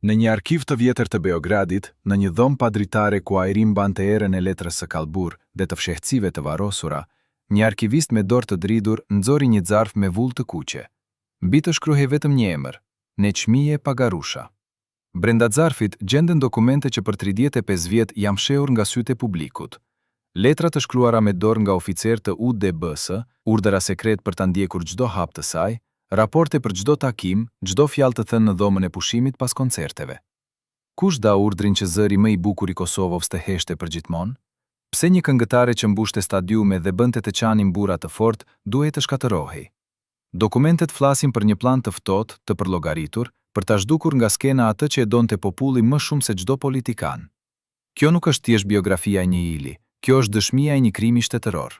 Në një arkiv të vjetër të Beogradit, në një dhomë padritare ku ajri mbante erën e letrës së kallburë dhe të fshehtsive të varrosura, një arkivist me dorë të dridur nxori një zarf me vull të kuqe. Mbi të shkruhej vetëm një emër: Neçmije Pagarusha. Brenda zarfit gjenden dokumente që për 35 vjet janë fshehur nga sytë e publikut. Letra të shkruara me dorë nga oficer të UDB-s, urdhëra sekret për ta ndjekur çdo hap të saj, raporte për çdo takim, çdo fjalë të thënë në dhomën e pushimit pas koncerteve. Kush dha urdhrin që zëri më i bukur i Kosovës të heshte përgjithmonë? Pse një këngëtare që mbushte stadiume dhe bënte të qanin burra të fortë duhej të shkatërrohej? Dokumentet flasin për një plan të ftohtë, të përllogaritur, për ta zhdukur nga skena atë që e donte populli më shumë se çdo politikan. Kjo nuk është thjesht biografia e një ili, kjo është dëshmia e një krimi shtetëror.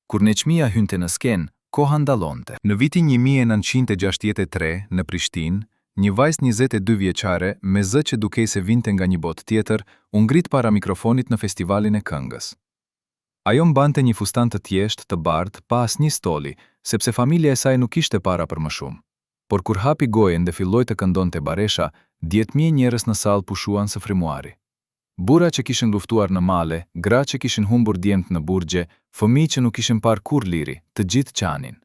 Kur Neçmija hynte në skenë, koha ndallonte. Në vitin 1963, në Prishtinë, një vajzë 22 vjeçare, me zë që dukej se vinte nga një botë tjetër, u ngrit para mikrofonit në festivalin e këngës. Ajo mbante një fustan të thjeshtë, të bardhë, pa asnjë stoli, sepse familja e saj nuk kishte para për më shumë. Por kur hapi gojen dhe filloi të këndonte Baresha, 10.000 njerëz në sallë pushuan së frymuari. Burra që kishin luftuar në male, gra që kishin humbur djemt në burgje, fëmijë që nuk kishin parë kur liri, të gjithë qanin.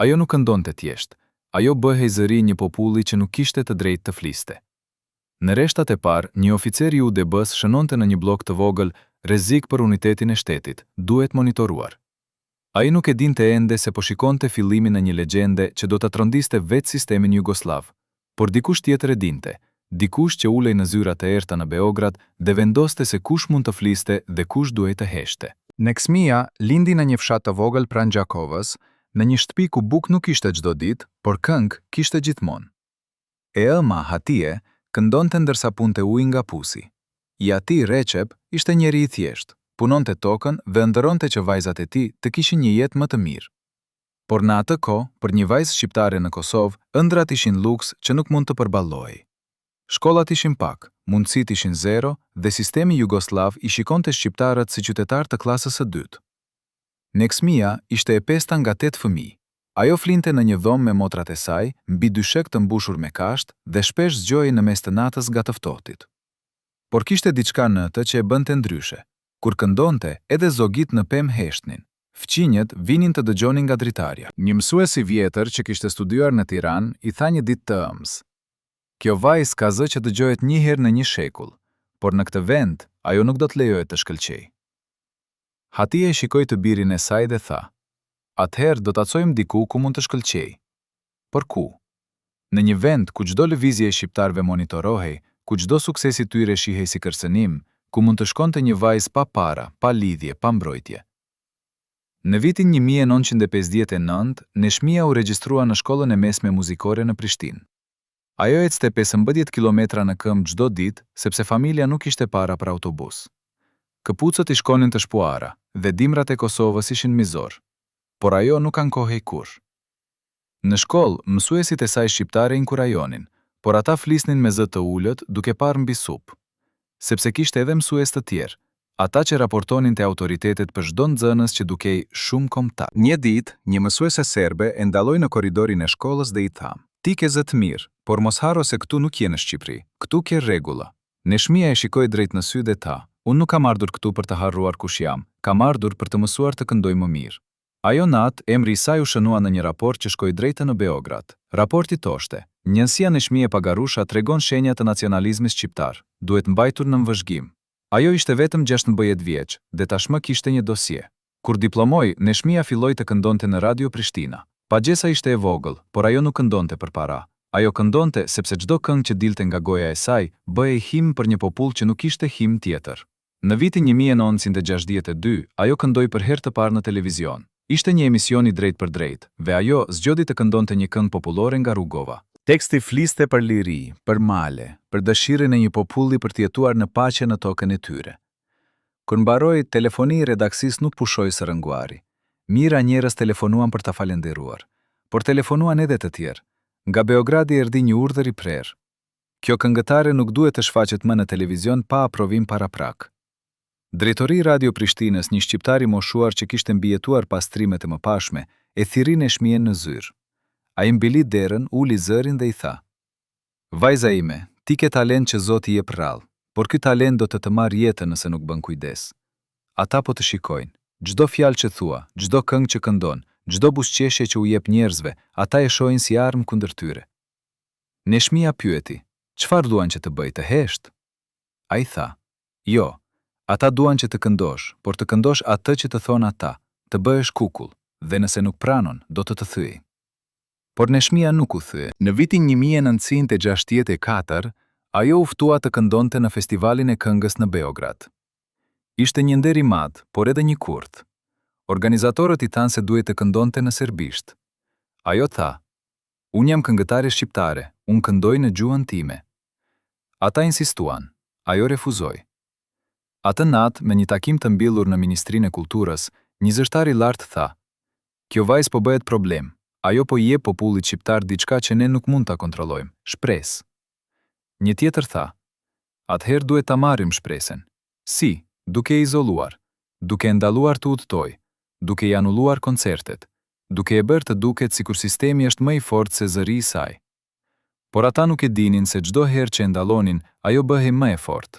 Ajo nuk këndonte thjesht, ajo bëhej zëri një populli që nuk kishte të drejtë të fliste. Në rreshtat e parë, një oficer i UDB-s shënonte në një blok të vogël, rrezik për unitetin e shtetit, duhet monitoruar. Ai nuk e dinte ende se po shikonte fillimin e një legjende që do ta trondiste vetë sistemin jugoslav, por dikush tjetër e dinte. Dikush që ulej në zyrat e errta në Beograd dhe vendoste se kush mund të fliste dhe kush duhej të heshte. Neçmija lindi në një fshat të vogël pranë Gjakovës, në një shtëpi ku bukë nuk ishte çdo ditë, por këngë kishte gjithmonë. E ëma Hatije këndonte ndërsa punte ujë nga pusi. I ati Recep ishte njeri i thjeshtë, punonte tokën dhe ëndërronte që vajzat e tij të kishin një jetë më të mirë. Por në atë kohë, për një vajzë shqiptare në Kosovë, ëndrat ishin luks që nuk mund të përballohej. Shkollat ishin pak, mundësit ishin zero dhe sistemi jugoslav i shikonte shqiptarët si qytetar të klasës së dytë. Neçmija ishte e pesta nga 8 fëmijë. Ajo flinte në një dhomë me motrat e saj, mbi dyshek të mbushur me kasht dhe shpesh zgjohej në mes të natës nga të ftohtit. Por kishte diçka në të që e bënte ndryshe. Kur këndonte, edhe zogit në pemë heshtnin. Fqinjët vinin të dëgjonin nga dritarja. Një mësues i vjetër që kishte studiuar në Tiranë i tha një ditë të ëmbës: "Kjo vajzë ka zë që dëgjohet një herë në një shekull, por në këtë vend ajo nuk do të lejohet të shkëlqej." Hatije e shikoi të birin e saj dhe tha: "Atëherë do ta çojmë diku ku mund të shkëlqej." Por ku? Në një vend ku çdo lëvizje e shqiptarëve monitorohej, ku çdo sukses i tyre shihej si kërcënim, ku mund të shkonte një vajzë pa para, pa lidhje, pa mbrojtje. Në vitin 1959, Neçmija u regjistrua në shkollën e mesme muzikore në Prishtinë. Ajo ecte 15 kilometra në këmbë çdo ditë, sepse familja nuk kishte para për autobus. Këpucët i shkonin të shpuara dhe dimrat e Kosovës ishin mizor, por ajo nuk ankohej kurrë. Në shkollë, mësuesit e saj shqiptare inkurajonin, por ata flisnin me zë të ulët duke parë mbi supë. Sepse kishte edhe mësues të tjerë, ata që raportonin te autoritetet për çdo nxënës që dukej shumë kombëtar. Një ditë, një mësuese serbe e ndalloi në korridorin e shkollës dhe i tha: "Ti ke zë të mirë, por mos harro se këtu nuk je në Shqipëri, këtu ke rregulla." Neçmija e shikoi drejt në sy dhe tha: "Unë nuk kam ardhur këtu për të harruar kush jam, kam ardhur për të mësuar të këndoj më mirë." Ajo natë, emri i saj u shënua në një raport që shkoi drejtë në Beograd. Raporti thoshte: "Njësia Neçmije Pagarusha tregon shenja të nacionalizmit shqiptar, duhet mbajtur në vëzhgim." Ajo ishte vetëm 16 vjeç dhe tashmë kishte një dosie. Kur diplomoi, Neçmija filloi të këndonte në Radio Prishtina. Pagjesa ishte e vogël, por ajo nuk këndonte për para. Ajo këndonte sepse çdo këngë që dilte nga goja e saj bëhej himn për një popull që nuk kishte himn tjetër. Në vitin 1962, ajo këndoi për herë të parë në televizion. Ishte një emision i drejt për drejt, dhe ajo zgjodhi të këndonte një këngë popullore nga Rugova. Teksti fliste për liri, për male, për dëshirën e një populli për të jetuar në paqe në tokën e tyre. Kur mbaroi, telefoni i redaksis nuk pushoi së rënguari. Mira njerëz telefonuan për ta falenderuar, por telefonuan edhe të tjerë. Nga Beogradi erdhi një urdhër i prerë: "Kjo këngëtare nuk duhet të shfaqet më në televizion pa aprovim paraprak." Drejtori Radio Prishtinës, një shqiptar i moshuar që kishte mbijetuar pastrimet e mëpashme, e thirri Neçmijen në zyrë. Ai mbili derën, uli zërin dhe i tha: "Vajza ime, Ti ke talent që Zoti jep rrallë, por ky talent do të marrë jetën nëse nuk bën kujdes. Ata po të shikojnë, çdo fjalë që thua, çdo këngë që këndon, çdo buzëqeshje që u jep njerëzve, ata e shohin si armë kundër tyre. Neshmia pyeti, çfarë duan që të bëj, të hesht? Ai tha, jo, ata duan që të këndosh, por të këndosh atë që të thonë ata, të bëhesh kukull, dhe nëse nuk pranon, do të thyej. Por Neshmia nuk u thye. Në vitin 1964, ajo u ftua të këndonte në festivalin e këngës në Beograd. Ishte një nder i madh, por edhe një kurth. Organizatorët I thanë se duhet të këndonte në serbisht. Ajo tha, unë jam këngëtare shqiptare, unë këndoj në gjuhën time. Ata insistuan, ajo refuzoi. Atë natë, me një takim të mbyllur në Ministrinë e Kulturës, një zyrtar I lartë tha, kjo vajzë po bëhet problem, ajo po I jep popullit shqiptar diçka që ne nuk mund ta kontrollojmë, shpresë. Një tjetër tha, atëherë duhet ta marrim shpresën. Si, duke izoluar, duke ndaluar të udhtoj, duke I anulluar koncertet, duke e bërë të duket sikur sistemi është më I fortë se zëri I saj. Por ata nuk e dinin se çdo herë që e ndallonin, ajo bëhej më e fortë,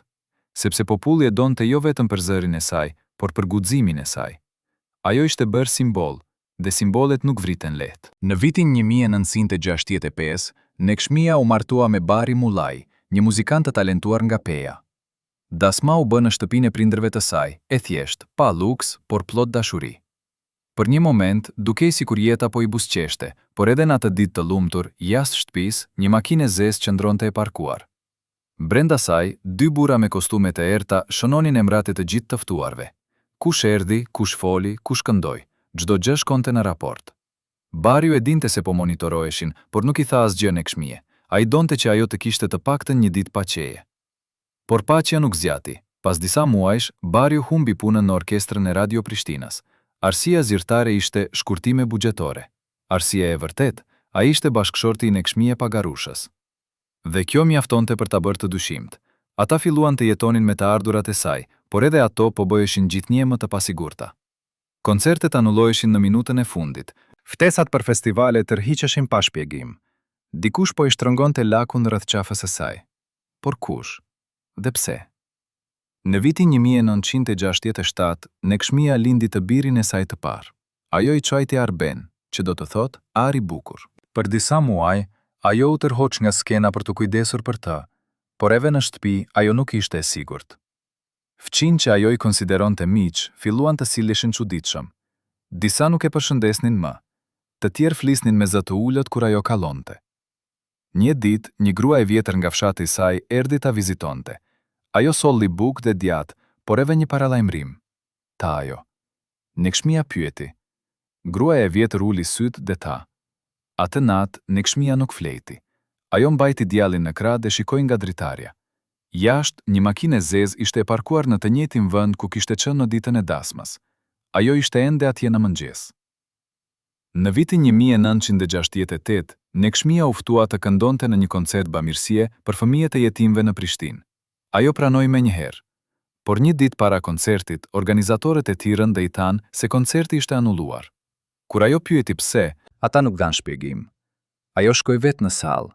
sepse populli e donte jo vetëm për zërin e saj, por për guximin e saj. Ajo ishte bërë simbol, dhe simbolet nuk vriten lehtë. Në vitin 1965, Neshmia u martua me Bari Mullaj, një muzikant të talentuar nga Peja. Dasma u bë në shtëpinë e prindërve të saj, e thjesht, pa luks, por plot dashuri. Për një moment, dukej sikur jeta po I buzëqeshte, por edhe në atë ditë të lumtur, jashtë shtëpisë, një makinë e zezë qëndronte e parkuar. Brenda saj, dy burra me kostume të errta shënonin emrat e të gjithë të ftuarve. Kush erdhi, kush foli, kush këndoi, çdo gjë shkonte në raport. Bariu e dinte se po monitoroheshin, por nuk I tha asgjë Neshmie. Ai donte që ajo të kishte të paktën një ditë paqeje. Por paqja nuk zgjati. Pas disa muajsh, Bariu humbi punën në orkestrën e Radio Prishtinës. Arsia zyrtare ishte shkurtime buxhetore. Arsia e vërtet, ai ishte bashkëshorti I Neshmie Pagarushës. Dhe kjo mjaftonte për ta bërë të dyshimt. Ata filluan të jetonin me të ardhurat e saj, por edhe ato po bëheshin gjithnjë më të pasigurta. Koncertet anulloheshin në minutën e fundit. Ftesat për festivale tërhiqeshin pa shpjegim. Dikush po I shtrëngonte lakun rreth qafës së saj. Por kush? Dhe pse? Në vitin 1967, Neshmia lindi të birin e saj të parë. Ajo I quajti Arben, që do të thotë Ar I bukur. Për disa muaj, ajo u tërhoq nga skena për të kujdesur për të, por edhe në shtëpi ajo nuk ishte e sigurt. Fqin që ajo I konsideronte miq, filluan të silleshin çuditshëm. Disa nuk e përshëndesnin më. Të tjerë flisnin me zë të ulët kur ajo kallonte. Një ditë, një grua e vjetër nga fshati I saj erdhi ta vizitonte. Ajo solli bukë dhe djatë, por edhe një paralajmërim. Ta ajo. Neshmia pyeti. Gruaja e vjetër uli syt dhe ta. Atë natë, Neshmia nuk flejti. Ajo mbajti djallin në krah dhe shikoi nga dritarja. Jashtë, një makinë e zezë ishte e parkuar në të njëjtin vend ku kishte qenë në ditën e dasmës. Ajo ishte ende atje në mëngjes. Në vitin 1968, Neshmia u ftua të këndonte në një koncert bamirësie për fëmijët e jetimëve në Prishtinë. Ajo pranoi menjëherë. Por një ditë para koncertit, organizatorët e tirën dhe I thanë se koncerti ishte anulluar. Kur ajo pyeti pse, ata nuk dhanë shpjegim. Ajo shkoi vetë në sallë.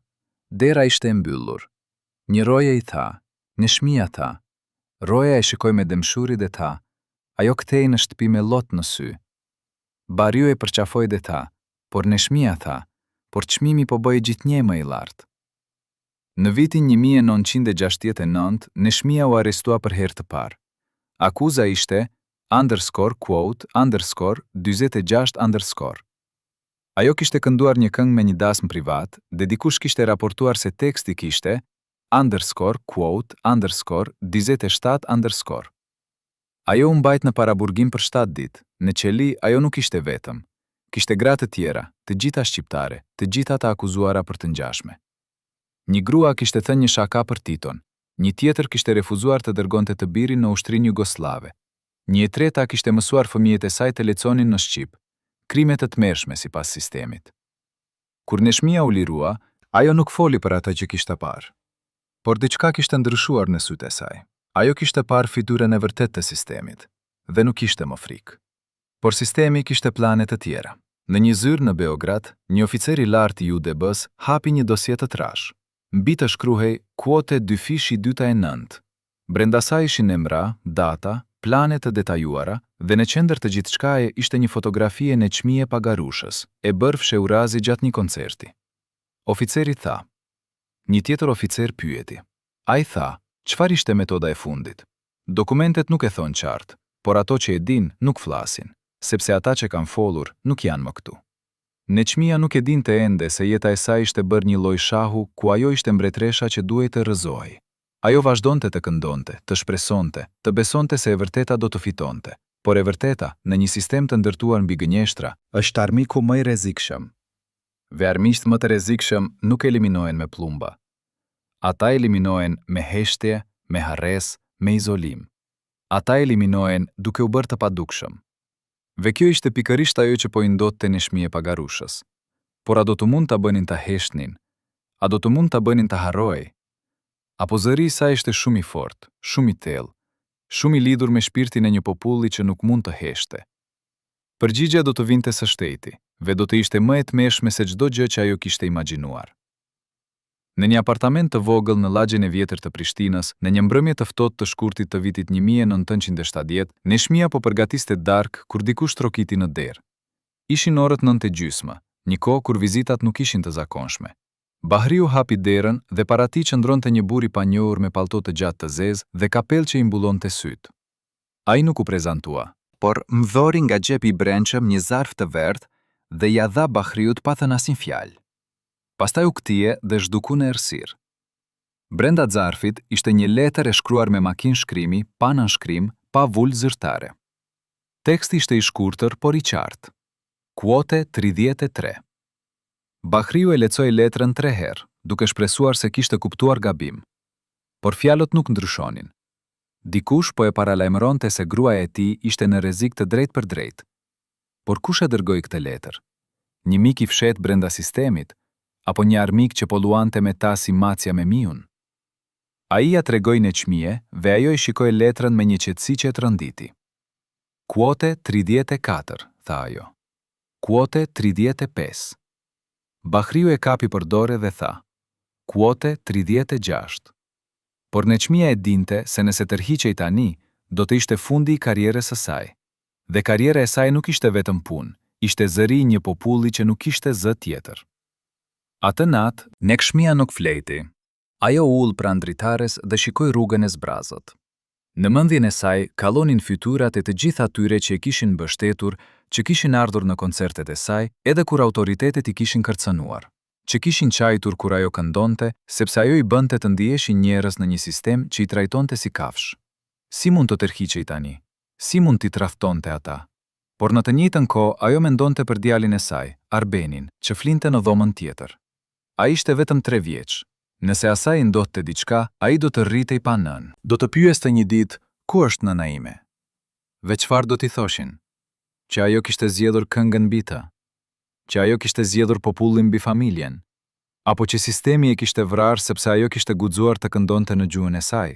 Dera ishte e mbyllur. Një roje I tha, Neshmia tha. Roja e shikoi me dëmshuri dhe tha, ajo kthehej në shtëpi me lot në sy. Bariu e përqafoi dhe tha, por Neshmia tha, por çmimi po bëhej gjithnjë më I lartë. Në vitin 1969, Neshmia u arrestua për herë të parë. Akuza ishte _quote_46_. Ajo kishte kënduar një këngë me një dasmë privat dhe dikush kishte raportuar se teksti kishte _quote_47_. Ajo u mbajt në paraburgim për 7 ditë. Në qeli, ajo nuk ishte vetëm. Kishte gra të tjera, të gjitha shqiptare, të gjitha të akuzuara për të ngjashme. Një grua kishte thënë një shaka për Titon, një tjetër kishte refuzuar të dërgonte të birin në Ushtrinë Jugoslave. Një e treta kishte mësuar fëmijët e saj të leconin në Shqip, krime të tmerrshme sipas sistemit. Kur Neshmia u lirua, ajo nuk foli për atë që kishte parë. Por diçka kishte ndryshuar në sytë e saj. Ajo kishte parë fytyrën e vërtet të sistemit, dhe nuk kishte më frikë. Por sistemi kishte plane të tjera. Në një zyrë në Beograd, një oficer I lartë I UDB-s hapi një dosie të trash. Mbi të shkruhej kuote 2-9. Brenda saj ishin emra, data, plane të detajuara dhe në qendër të gjithçkaje ishte një fotografi e Neçmie Pagarushës, e bërë fsheurazi gjatë një koncerti. Oficeri tha. Një tjetër oficer pyeti. Ai tha, çfarë ishte metoda e fundit? Dokumentet nuk e thonë qartë, por ato që e din nuk flasin, sepse ata që kanë folur nuk janë më këtu. Neçmia nuk e dinte ende se jeta e saj ishte bërë një lloj shahu ku ajo ishte mbretresha që duhej të rrëzohej. Ajo vazhdonte të këndonte, të shpresonte, të besonte se e vërteta do të fitonte, por e vërteta, në një sistem të ndërtuar mbi gënjeshtra, është armiku më i rrezikshëm. Dhe armiqt më të rrezikshëm nuk eliminohen me plumba. Ata eliminohen me heshtje, me harres, me izolim. Ata eliminohen duke u bërë të padukshëm. Dhe kjo ishte pikërisht ajo që po i ndodhte Neçmie Pagarushës. Por a do të mund ta bënin ta heshtnin? A do të mund ta bënin ta harrohej? Apo zëri i saj ishte shumë i fortë, shumë i thellë, shumë i lidhur me shpirtin e një populli që nuk mund të heshte? Përgjigjja do të vinte së shteti, dhe do të ishte më e tmeshme se çdo gjë që ajo kishte imagjinuar. Në një apartament të vogël në lagjen e vjetër të Prishtinës, në një mbrëmje të ftohtë të shkurtit të vitit 1970, Neçmia po përgatiste darkë kur dikush trokiti në derë. Ishin orët 9:30, një kohë kur vizitat nuk ishin të zakonshme. Bahriu hapi derën dhe para tij qëndronte një burr i panjohur me pallto të gjatë të zezë dhe kapel që i mbulonte syt. Ai nuk u prezantua, por më dhori nga xhepi i brendshëm një zarf të verdhë dhe ja dha Bahriut pa thënë asnjë fjalë. Pastaj u kthye dhe zhduku në errësirë. Brenda zarfit ishte një letër e shkruar me makinë shkrimi, pa nënshkrim, pa vulë zyrtare. Teksti ishte i shkurtër, por i qartë. Kuote 33. Bahriu e lexoi letrën 3 herë, duke shpresuar se kishte kuptuar gabim. Por fjalët nuk ndryshonin. Dikush po e paralajmëronte se gruaja e tij ishte në rrezik të drejtë për drejtë. Por kush e dërgoi këtë letër? Një mik i fshet brenda sistemit, apo një armik që po luante me ta si macja me miun? Ai ja tregoi Neçmie dhe ajo i shikoi letrën me një qetësi që e tronditi. Kuote 34, tha ajo. Kuote 35. Bahriu e kapi për dorë dhe tha. Kuote 36. Por Neçmia e dinte se nëse tërhiqej tani, do të ishte fundi i karrierës së saj. Dhe karriera e saj nuk ishte vetëm punë, ishte zëri i një populli që nuk kishte zë tjetër. Atë natë, Neçmia nuk flejti. Ajo ull pranë dritares dhe shikoi rrugën e zbrazët. Në mendjen e saj kallonin fytyrat e të gjithë atyre që e kishin mbështetur, që kishin ardhur në koncertet e saj, edhe kur autoritetet i kishin kërcënuar, që kishin qajtur kur ajo këndonte, sepse ajo i bënte të ndiheshin njerëz në një sistem që i trajtonte si kafsh. Si mund të tërhiqej tani? Si mund t'i tradhtonte ata? Por në të njëjtën kohë ajo mendonte për djalin e saj, Arbenin, që flinte në dhomën tjetër. Ai ishte vetëm 3 vjeç. Nëse asaj ndodhte diçka, ai do të rritej pa nën. Do të pyeste një ditë, ku është nëna ime? Dhe çfarë do t'i thoshin? Që ajo kishte zgjedhur këngën mbi të? Që ajo kishte zgjedhur popullin mbi familjen? Apo që sistemi e kishte vrarë sepse ajo kishte guxuar të këndonte në gjuhën e saj?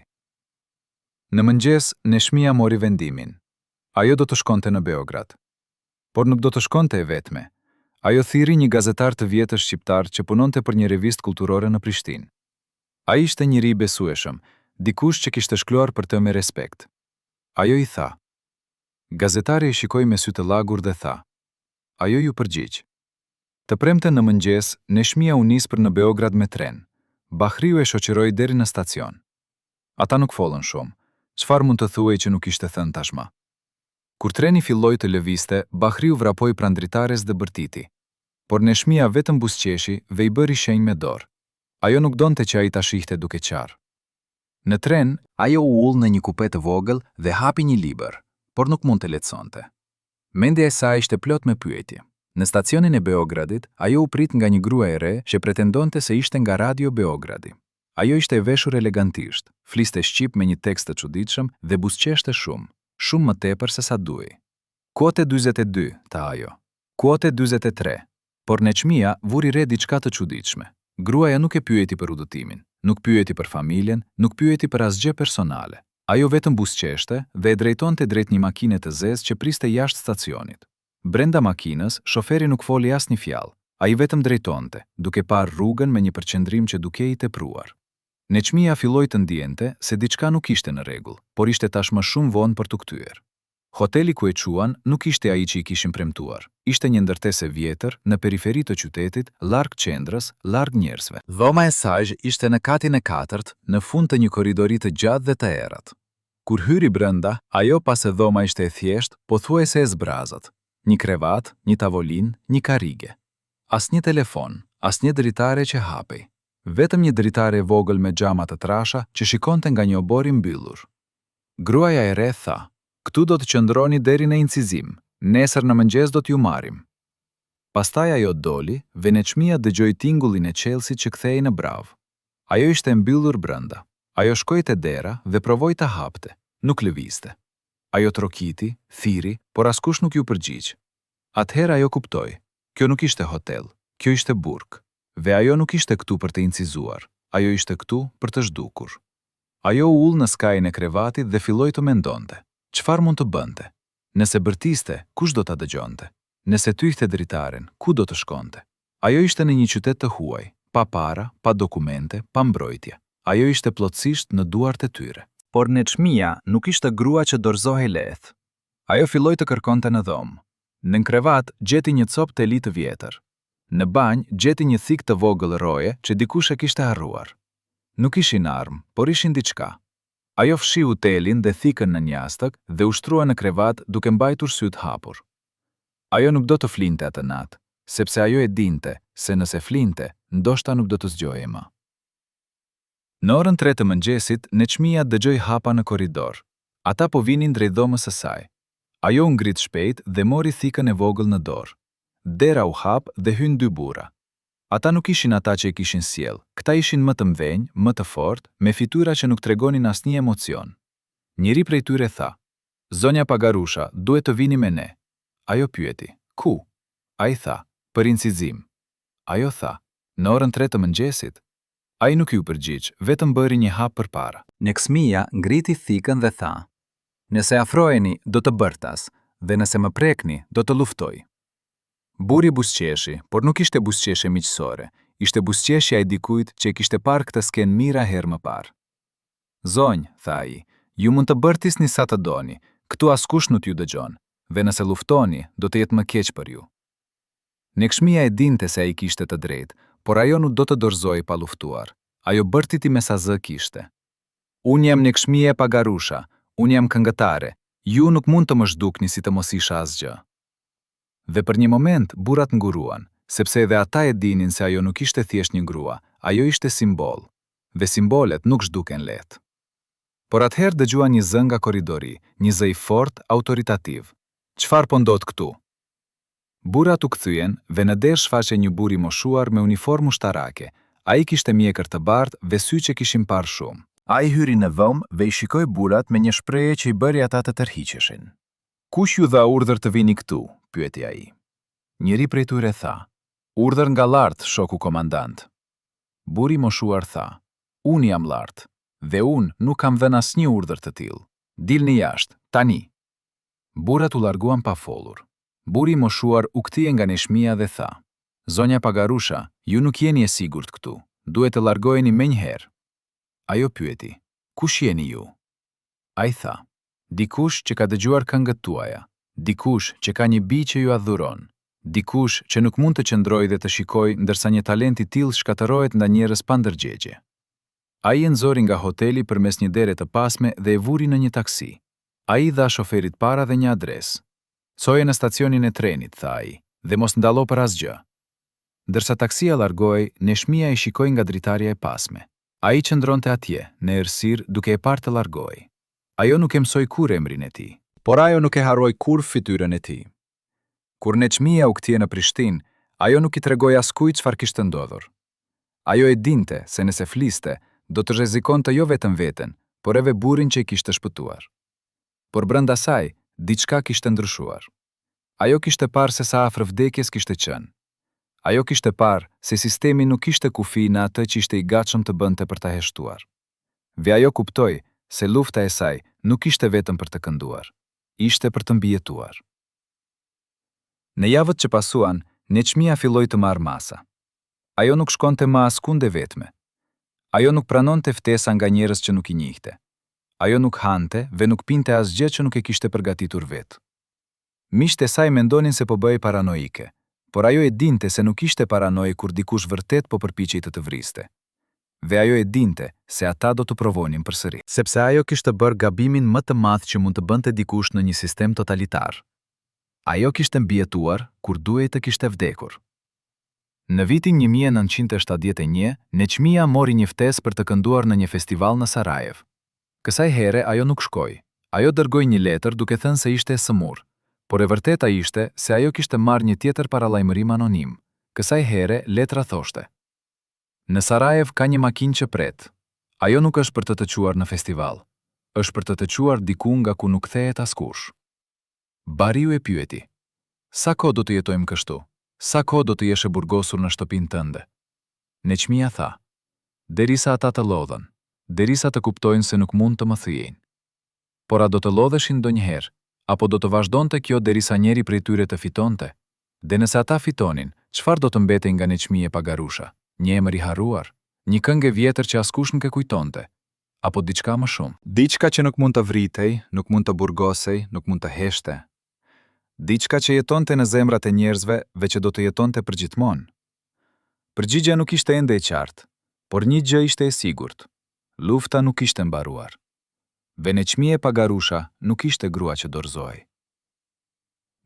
Në mëngjes, Neçmia mori vendimin. Ajo do të shkonte në Beograd. Por nuk do të shkonte e vetme. Ajo thiri një gazetar të vjetër shqiptar që punonte për një revistë kulturore në Prishtinë. Ai ishte njëri i besueshëm, dikush që kishte shkruar për të me respekt. Ajo i tha. Gazetari i shikoi me sy të lagur dhe tha. Ajo ju përgjigj. Të premten në mëngjes, Neçmia u nis për në Beograd me tren. Bahriu e shoqëroi deri në stacion. Ata nuk folën shumë. Çfarë mund të thuej që nuk ishte thënë tashmë? Kur treni filloi të lëvizte, Bahriu vrapoi pranë dritares dhe bërtiti. Por Neçmia vetëm buzëqeshi dhe i bëri shenjë me dorë. Ajo nuk donte që ai ta shihte duke qarë. Në tren, ajo u ull në një kupe të vogël dhe hapi një libër, por nuk mund të lexonte. Mendja e saj ishte plot me pyetje. Në stacionin e Beogradit, ajo u prit nga një grua e re që pretendonte se ishte nga Radio Beogradi. Ajo ishte e veshur elegantisht, fliste shqip me një tekst të çuditshëm dhe buzëqeshte shumë, shumë më tepër se sa duhej. Kuote 42, tha ajo. Kuote 43. Por Neçmia vuri re diçka të çuditshme. Gruaja nuk e pyeti për udhëtimin, nuk pyeti për familjen, nuk pyeti për asgjë personale. Ajo vetëm buzëqeshte dhe e drejtonte drejt një makine të zezë që priste jashtë stacionit. Brenda makinës, shoferi nuk foli asnjë fjalë. Ai vetëm drejtonte, duke parë rrugën me një përqendrim që dukej i tepruar. Neçmia filloi të ndjente se diçka nuk ishte në rregull, por ishte tashmë shumë vonë për t'u kthyer. Hoteli ku e quan nuk ishte ai që i kishin premtuar. Ishte një ndërtesë e vjetër në periferi të qytetit, larg qendrës, larg njerëzve. Dhoma e saj ishte në katin e 4, në fund të një korridori të gjatë dhe të errët. Kur hyri brenda, ajo pas e dhoma ishte e thjeshtë, pothuajse e zbrazët. Një krevat, një tavolinë, një karrige. Asnjë telefon, asnjë dritare që hapej. Vetëm një dritare e vogël me xhama të trasha që shikonte nga një obor i mbyllur. Gruaja e re tha: "Këtu do të qëndroni deri në incizim. Nesër në mëngjes do t'ju marrim." Pastaj ajo doli, dhe Neçmia dëgjoi tingullin e qelësit që kthehej në brav. Ajo ishte mbyllur brenda. Ajo shkoi te dera dhe provoi ta hapte. Nuk lëvizte. Ajo trokiti, thiri, por askush nuk ju përgjigj. Atëherë ajo kuptoi. Kjo nuk ishte hotel, kjo ishte burg. Dhe ajo nuk ishte këtu për të incizuar. Ajo ishte këtu për të zhdukur. Ajo u ul në skajin e krevatit dhe filloi të mendonte. Çfarë mund të bënte? Nëse bërtiste, kush do ta dëgjonte? Nëse tyhte dritaren, ku do të shkonte? Ajo ishte në një qytet të huaj, pa para, pa dokumente, pa mbrojtje. Ajo ishte plotësisht në duart e tyre. Por Neçmia nuk ishte grua që dorëzohej lehtë. Ajo filloi të kërkonte në dhomë. Në krevat gjeti një copë teli të vjetër. Në banjë gjeti një thik të vogël roje që dikush e kishte harruar. Nuk ishin armë, por ishin diçka. Ajo fshiu telin dhe thikën në njastëk dhe ushtrua në krevat duke mbajtur syt hapur. Ajo nuk do të flinte atë natë, sepse ajo e dinte se nëse flinte, ndoshta nuk do të zgjojë më. Në orën 3 të mëngjesit, Neçmia dëgjoi hapa në korridor. Ata po vinin drejt dhomës së saj. Ajo u ngrit shpejt dhe mori thikën e vogël në dorë. Dera u hap dhe hyn 2 burra. Ata nuk ishin ata që e kishin sjell. Këta ishin më të mvenj, më të fortë, me fytyra që nuk tregonin asnjë emocion. Njëri prej tyre tha: "Zonja Pagarusha, duhet të vini me ne." Ajo pyeti: "Ku?" Ai tha: "Për incizim." Ajo tha: "Në orën 3 të mëngjesit?" Ai nuk ju përgjigj, vetëm bëri një hap përpara. Neçmia ngriti thikën dhe tha: "Nëse afroheni, do të bërtas, dhe nëse më prekni, do të luftoj." Buri buzëqeshi, por nuk ishte buzëqeshje miqësore, ishte buzëqeshja e dikujt që e kishte parë këtë skenë mira herë më parë. "Zonjë," tha ai, "ju mund të bërtisni sa të doni, këtu askush nuk ju dëgjon, dhe nëse luftoni, do të jetë më keq për ju." Neçmia e dinte se ai kishte të drejtë, por ajo nuk do të dorëzoi pa luftuar. Ajo bërtiti me sa zë kishte. "Unë jam Neçmia Pagarusha, unë jam këngëtare, ju nuk mund të më zhdukni si të mos isha asgjë." Dhe për një moment burrat nguruan, sepse edhe ata e dinin se ajo nuk ishte thjesht një grua, ajo ishte simbol, dhe simbolet nuk zhduken lehtë. Por atëherë dëgjuan një zë nga korridori, një zë i fortë, autoritativ. "Çfarë po ndodh këtu?" Burrat u kthyen dhe në derë shfaqej një burr i moshuar me uniformë ushtarake. Ai kishte mjekër të bardhë dhe sy që kishin parë shumë. Ai hyri në dhomë dhe i shikoi burrat me një shprehje që i bëri ata të tërhiqeshin. "Kush ju dha urdhër të vini këtu?" pyeti ai. Njëri prej tyre tha: "Urdhër nga lart, shoku komandant." Burri i moshuar tha: "Unë jam lart, dhe unë nuk kam dhënë asnjë urdhër të tillë. Dilni jashtë, tani." Burrat u larguan pa folur. Burri i moshuar u kthye nga Neçmia dhe tha: "Zonja Pagarusha, ju nuk jeni e sigurt këtu. Duhet të largoheni menjëherë." Ajo pyeti: "Kush jeni ju?" Ai tha: "Dikush që ka dëgjuar këngët tuaja, dikush që ka një bi që ju adhuron, dikush që nuk mund të qëndrojë dhe të shikojë ndërsa një talent i tillë shkatërohet nda njerëz pa ndërgjegje." Ai e nxori nga hoteli përmes një dere të pasme dhe e vuri në një taksi. Ai dha shoferit para dhe një adresë. "Çoje në stacionin e trenit," tha ai, "dhe mos ndallo për asgjë." Ndërsa taksia largohej, Neçmia i shikoi nga dritarja e pasme. Ai qëndronte atje, në errësirë, duke e parë të largohej. Ajo nuk e mësoi kurrë emrin e tij, por ajo nuk e harroi kurrë fytyrën e tij. Kur Neçmia u kthye në Prishtinë, ajo nuk i tregoi askujt çfarë kishte ndodhur. Ajo e dinte se nëse fliste, do të rrezikonte jo vetëm veten, por edhe burrin që i kishte shpëtuar. Por brenda saj, diçka kishte ndryshuar. Ajo kishte parë se sa afër vdekjes kishte qenë. Ajo kishte parë se sistemi nuk kishte kufi në atë që ishte i gatshëm të bënte për ta heshtuar. Dhe ajo kuptoi se lufta e saj nuk ishte vetëm për të kënduar, ishte për të mbijetuar. Në javët që pasuan, Neçmia filloi të marrë masa. Ajo nuk shkonte më askunde vetme. Ajo nuk pranonte ftesa nga njerëz që nuk i njihte. Ajo nuk hante dhe nuk pinte asgjë që nuk e kishte përgatitur vetë. Miqtë e saj mendonin se po bëhej paranoike, por ajo e dinte se nuk ishte paranoi kur dikush vërtet po përpiqej të vriste. Dhe ajo e dinte se ata do të provonin përsëri. Sepse ajo kishte bërë gabimin më të madh që mund të bënte dikush në një sistem totalitar. Ajo kishte mbijetuar kur duhej të kishte vdekur. Në vitin 1971, Neçmia mori një ftesë për të kënduar në një festival në Sarajev. Kësaj here ajo nuk shkoi. Ajo dërgoi një letër duke thënë se ishte e sëmur, por e vërteta ishte se ajo kishte marrë një tjetër paralajmërim anonim. Kësaj here letra thoshte: Në Sarajev ka një makinë që pret. Ajo nuk është për të të quar në festival. Është për të të quar diku nga ku nuk kthehet askush. Bariu e pyeti: Sa kohë do të jetojmë kështu? Sa kohë do të jesh e burgosur në shtëpinë tënde? Neçmia tha: Derisa ata të lodhen, derisa të kuptojnë se nuk mund të më thyejnë. Por a do të lodheshin ndonjëherë, apo do të vazhdonte kjo derisa njeri prej tyre të fitonte? Dhe nëse ata fitonin, çfarë do të mbetej nga Neçmia Pagarusha? Një emër i harruar, një këngë e vjetër që askush nuk e kujtonte, apo diçka më shumë? Diçka që nuk mund të vritej, nuk mund të burgosej, nuk mund të heshte. Diçka që jetonte në zemrat e njerëzve dhe që do të jetonte përgjithmonë. Përgjigjja nuk ishte ende e qartë, por një gjë ishte e sigurt. Lufta nuk ishte mbaruar. Dhe Neçmia Pagarusha nuk ishte grua që dorëzohej.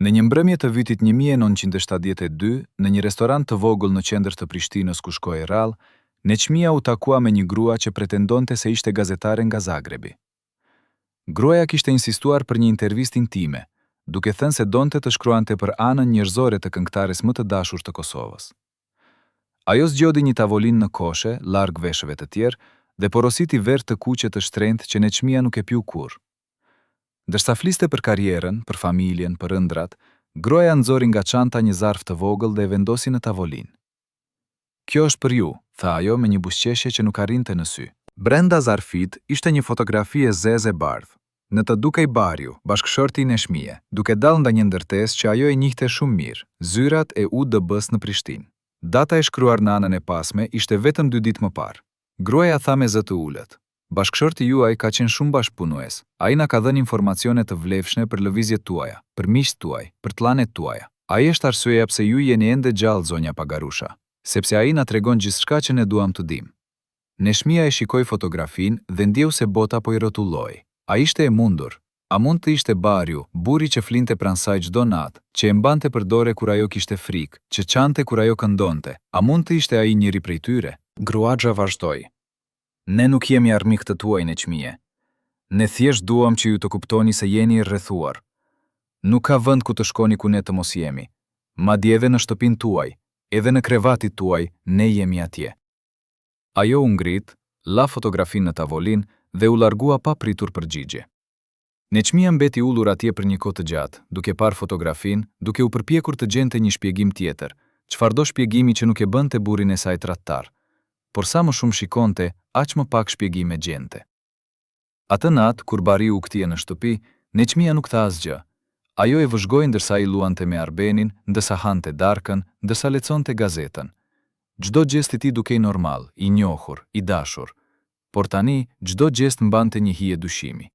Në një mbrëmje të vitit 1972, në një restorant të vogël në qendër të Prishtinës ku shkoi rrallë, Neçmia u takua me një grua që pretendonte se ishte gazetare nga Zagrebi. Gruaja kishte insistuar për një intervistë intime, duke thënë se donte të shkruante për anën njerëzore të këngëtares më të dashur të Kosovës. Ajo zgjodhi një tavolinë në koshe, larg veshëve të tjerë, dhe porositi verë të kuqe të shtrenjtë që Neçmia nuk e piu kurrë. Ndërsa fliste për karrierën, për familjen, për ëndrat, gruaja nxori nga çanta një zarf të vogël dhe e vendosi në tavolinë. Kjo është për ju, tha ajo me një buzëqeshje që nuk arrinte në sy. Brenda zarfit ishte një fotografi e zezë e bardhë. Në të dukej Bariu, bashkëshorti i Neçmie, duke dalë nda një ndërtesë që ajo e njihte shumë mirë, zyrat e UDB-s në Prishtinë. Data e shkruar në anën e pasme ishte vetëm 2 ditë më parë. Gruaja tha me zë të ulët: Bashkëshorti juaj ka qenë shumë bashkëpunues. Ai na ka dhënë informacione të vlefshme për lëvizjet tuaja, për miqtë tuaj, për planet tuaja. Ai është arsyeja pse ju jeni ende gjallë, zonja Pagarusha, sepse ai na tregon gjithçka që ne duam të dimë. Neçmia e shikoi fotografinë dhe ndjeu se bota po i rrotulloi. A ishte e mundur? A mund të ishte Bariu, burri që flinte pranë saj çdo natë, që e mbante për dorë kur ajo kishte frikë, që çante kur ajo këndonte? A mund të ishte ai njëri prej tyre? Gruaxha vazhdoi: Ne nuk jemi armik të tuaj, Neçmie. Ne thjesht duam që ju të kuptoni se jeni i rrethuar. Nuk ka vend ku të shkoni ku ne të mos jemi. Madje edhe në shtëpinë tuaj, edhe në krevatit tuaj, ne jemi atje. Ajo u ngrit, la fotografinë në tavolinë dhe u largua pa pritur përgjigje. Neçmia mbeti ullur atje për një kohë të gjatë, duke parë fotografinë, duke u përpjekur të gjente një shpjegim tjetër, çfarëdo shpjegimi që nuk e bënte burrin e saj tradhtar. Por sa më shumë shikonte, aq më pak shpjegime gjente. Atë natë, kur Bariu u kthye në shtëpi, Neçmia nuk tha asgjë. Ajo e vëzhgoi ndërsa i luante me Arbenin, ndërsa hante darkën, ndërsa lexonte gazetën. Çdo gjest i tij dukej normal, i njohur, i dashur. Por tani, çdo gjest mbante një hije dyshimi.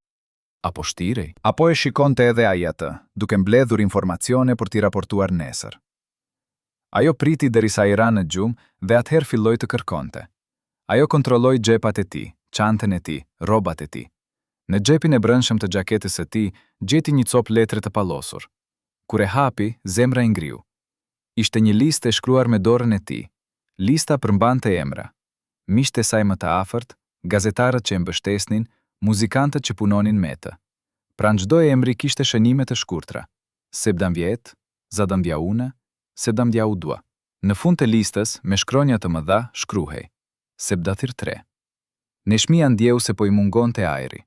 Apo shtirej? Apo e shikonte edhe ai atë, duke mbledhur informacione për t'i raportuar nesër. Ajo priti derisa i ra në gjumë dhe atëherë filloi të kërkonte. Ajo kontrolloi xhepat e tij, çantën e tij, rrobat e tij. Në xhepin e brendshëm të xhaketës së tij gjeti një copë letre të pallosur. Kur e hapi, zemra i ngriu. Ishte një listë e shkruar me dorën e tij. Lista përmbante emra: miqtë e saj më të afërt, gazetarët që e mbështesnin, muzikantët që punonin me të. Pranë çdo emri kishte shënime të shkurtra: Sebdam vjet, Zadam Djaune, Sebdam Djaudua. Në fund të listës, me shkronja të mëdha, shkruhej: Sebdathir 3. Neçmia ndjeu se po i mungonte ajri.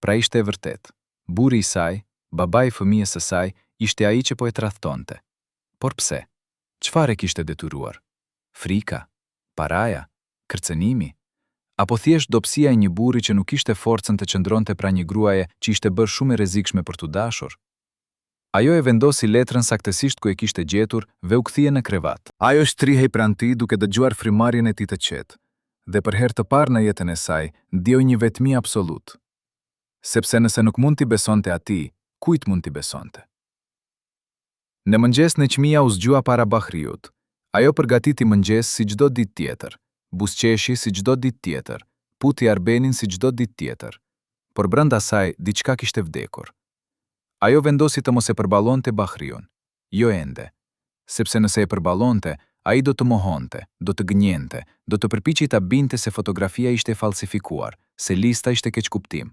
Pra ishte e vërtet. Burri i saj, babai i fëmijës së saj, ishte ai që po e tradhtonte. Por pse? Çfarë kishte detyruar? Frika? Paraja? Kërcënimi? Apo thjesht dobësia e një burri që nuk kishte forcën të qëndronte pranë një gruaje që ishte bërë shumë e rrezikshme për t'u dashur? Ajo e vendosi letrën saktësisht ku e kishte gjetur dhe u kthye në krevat. Ajo shtrihej pranë tij duke dëgjuar frymarrjen e tij të qetë, dhe për herë të parë në jetën e saj ndjoi një vetmi absolut. Sepse nëse nuk mund t'i besonte atij, kujt mund t'i besonte? Në mëngjes Neçmia u zgjua para Bahriut. Ajo përgatiti mëngjes si çdo ditë tjetër, buzëqeshi si çdo ditë tjetër, puti Arbenin si çdo ditë tjetër. Por brenda saj diçka kishte vdekur. Ajo vendosi të mos e përballonte Bahriun. Jo ende. Sepse nëse e përballonte, ai do të mohonte, do të gënjente, do të përpiqej ta binte se fotografia ishte falsifikuar, se lista ishte keqkuptim.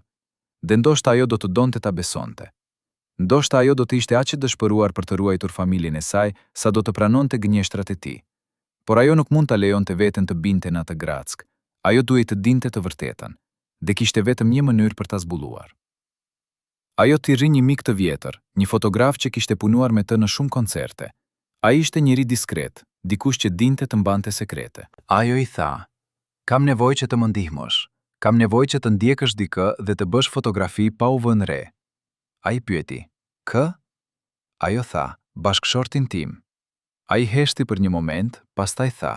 Dhe ndoshta ajo do të donte ta besonte. Ndoshta ajo do të ishte aq e dëshpëruar për të ruajtur familjen e saj, sa do të pranonte gënjeshtrat e tij. Por ajo nuk mund ta lejonte veten të binte në atë grack. Ajo duhej të dinte të vërtetën, dhe kishte vetëm një mënyrë për ta zbuluar. Ajo t'i rri një mik të vjetër, një fotograf që kishte punuar me të në shumë koncerte. Ai ishte njëri diskret, dikush që dinte të mbante sekrete. Ajo i tha: "Kam nevojë që të më ndihmosh. Kam nevojë që të ndjekësh dikë dhe të bësh fotografi pa u vënë re." Ai pyeti: "Kë?" Ajo tha: "Bashkëshortin tim." Ai heshti për një moment, pastaj tha: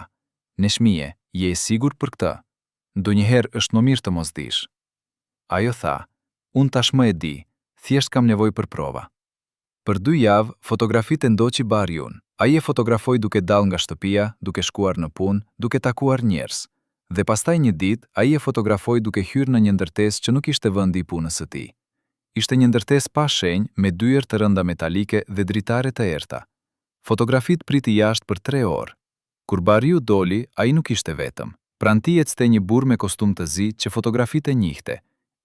"Neçmie, je e sigurt për këtë? Ndonjëherë është më mirë të mos dish." Ajo tha: "Unë tashmë e di, thjesht kam nevojë për prova." Për 2 javë, fotografitë e ndoqi Bahriun. Ai e fotografoi duke dalë nga shtëpia, duke shkuar në punë, duke takuar njerëz. Dhe pastaj një ditë, ai e fotografoi duke hyrë në një ndërtesë që nuk ishte vendi i punës së tij. Ishte një ndërtesë pa shenjë, me dyer të rënda metalike dhe dritare të errta. Fotografitë priti jashtë për 3 orë. Kur Bahriu doli, ai nuk ishte vetëm. Pranë tij ecte një burr me kostum të zi që fotografitë e njihte.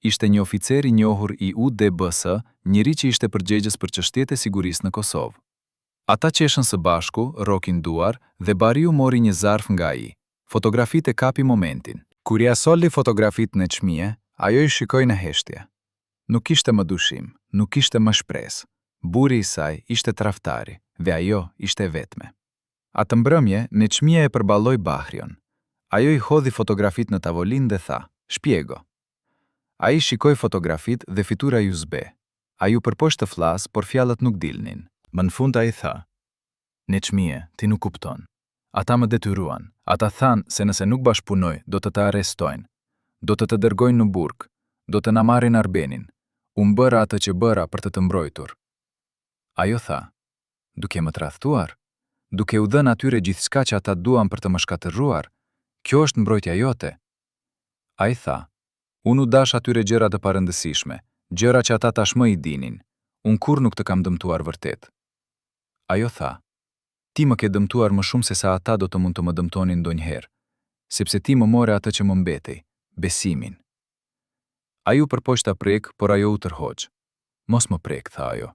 Ishte një oficer i njohur i UDBS, njëri që ishte përgjegjës për çështjet e sigurisë në Kosovë. Ata qeshën së bashku, rokin duar, dhe Bahriu mori një zarf nga ai. Fotografitë e kapi momentin. Kur ia solli fotografitë në Neçmie, ajo i shikoi në heshtje. Nuk kishte më dyshim, nuk kishte më shpresë. Burri i saj ishte tradhtari, dhe ajo ishte vetme. Atë mbrëmje, Neçmia e përballoi Bahriun. Ajo i hodhi fotografitë në tavolinë dhe tha: "Shpjego." Ai shikoi fotografitë dhe fytyra ju zbe. Ai u përpoq të flas, por fjalët nuk dilnin. Më në fund ai tha: "Neçmie, ti nuk kupton. Ata më detyruan. Ata thanë se nëse nuk bashpunoj, do të arrestojnë. Do të dërgojnë në burg. Do të na marrin Arbenin. Unë bëra atë që bëra për të mbrojtur." Ajo tha: "Duke më tradhtuar? Duke u dhënë atyre gjithçka që ata duan për të më shkatërruar? Kjo është mbrojtja jote?" Ai tha: "Unë u dash atyre gjëra të parëndësishme, gjëra që ata tashmë i dinin. Unë kur nuk të kam dëmtuar vërtet." Ajo tha: "Ti më ke dëmtuar më shumë se sa ata do të mund të më dëmtonin ndonjëherë, sepse ti më more atë që më mbetej, besimin." Ai u përpoq ta prek, por ajo u tërhoq. "Mos më prek," tha ajo.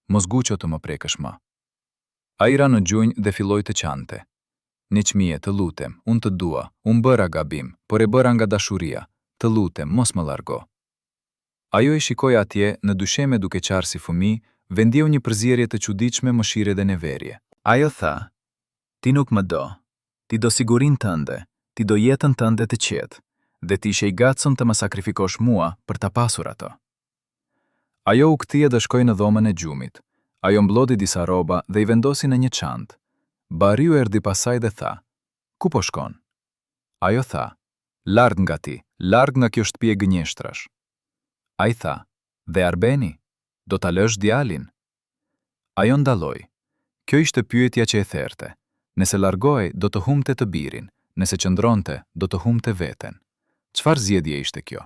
"Mos guqo të më prekësh më." Ai ra në gjunjë dhe filloi të qante. "Neçmie, të lutem, unë të dua, unë bëra gabim, por e bëra nga dashuria. Të lutem, mos më largo." Ajo e shikoi atje në dysheme duke qarë si fëmijë, dhe ndjeu një përzierje të çuditshme mëshire dhe neverje. Ajo tha: "Ti nuk më do. Ti do sigurinë tënde, ti do jetën tënde të qetë, dhe ti ishe i gatshëm të më sakrifikosh mua për ta pasur ato." Ajo u kthye dhe shkoi në dhomën e gjumit. Ajo mblodhi disa rroba dhe i vendosi në një çantë. Bahriu erdhi pasaj dhe tha: "Ku po shkon?" Ajo tha: "Larg nga ti, larg nga kjo shtëpi e gënjeshtrash." Ai tha: "Dhe Arbeni? Do ta lësh djalin?" Ajo ndaloi. Kjo ishte pyetja që e therte. Nëse largohej, do të humte të birin, nëse qëndronte, do të humte veten. Çfarë zgjedhje ishte kjo?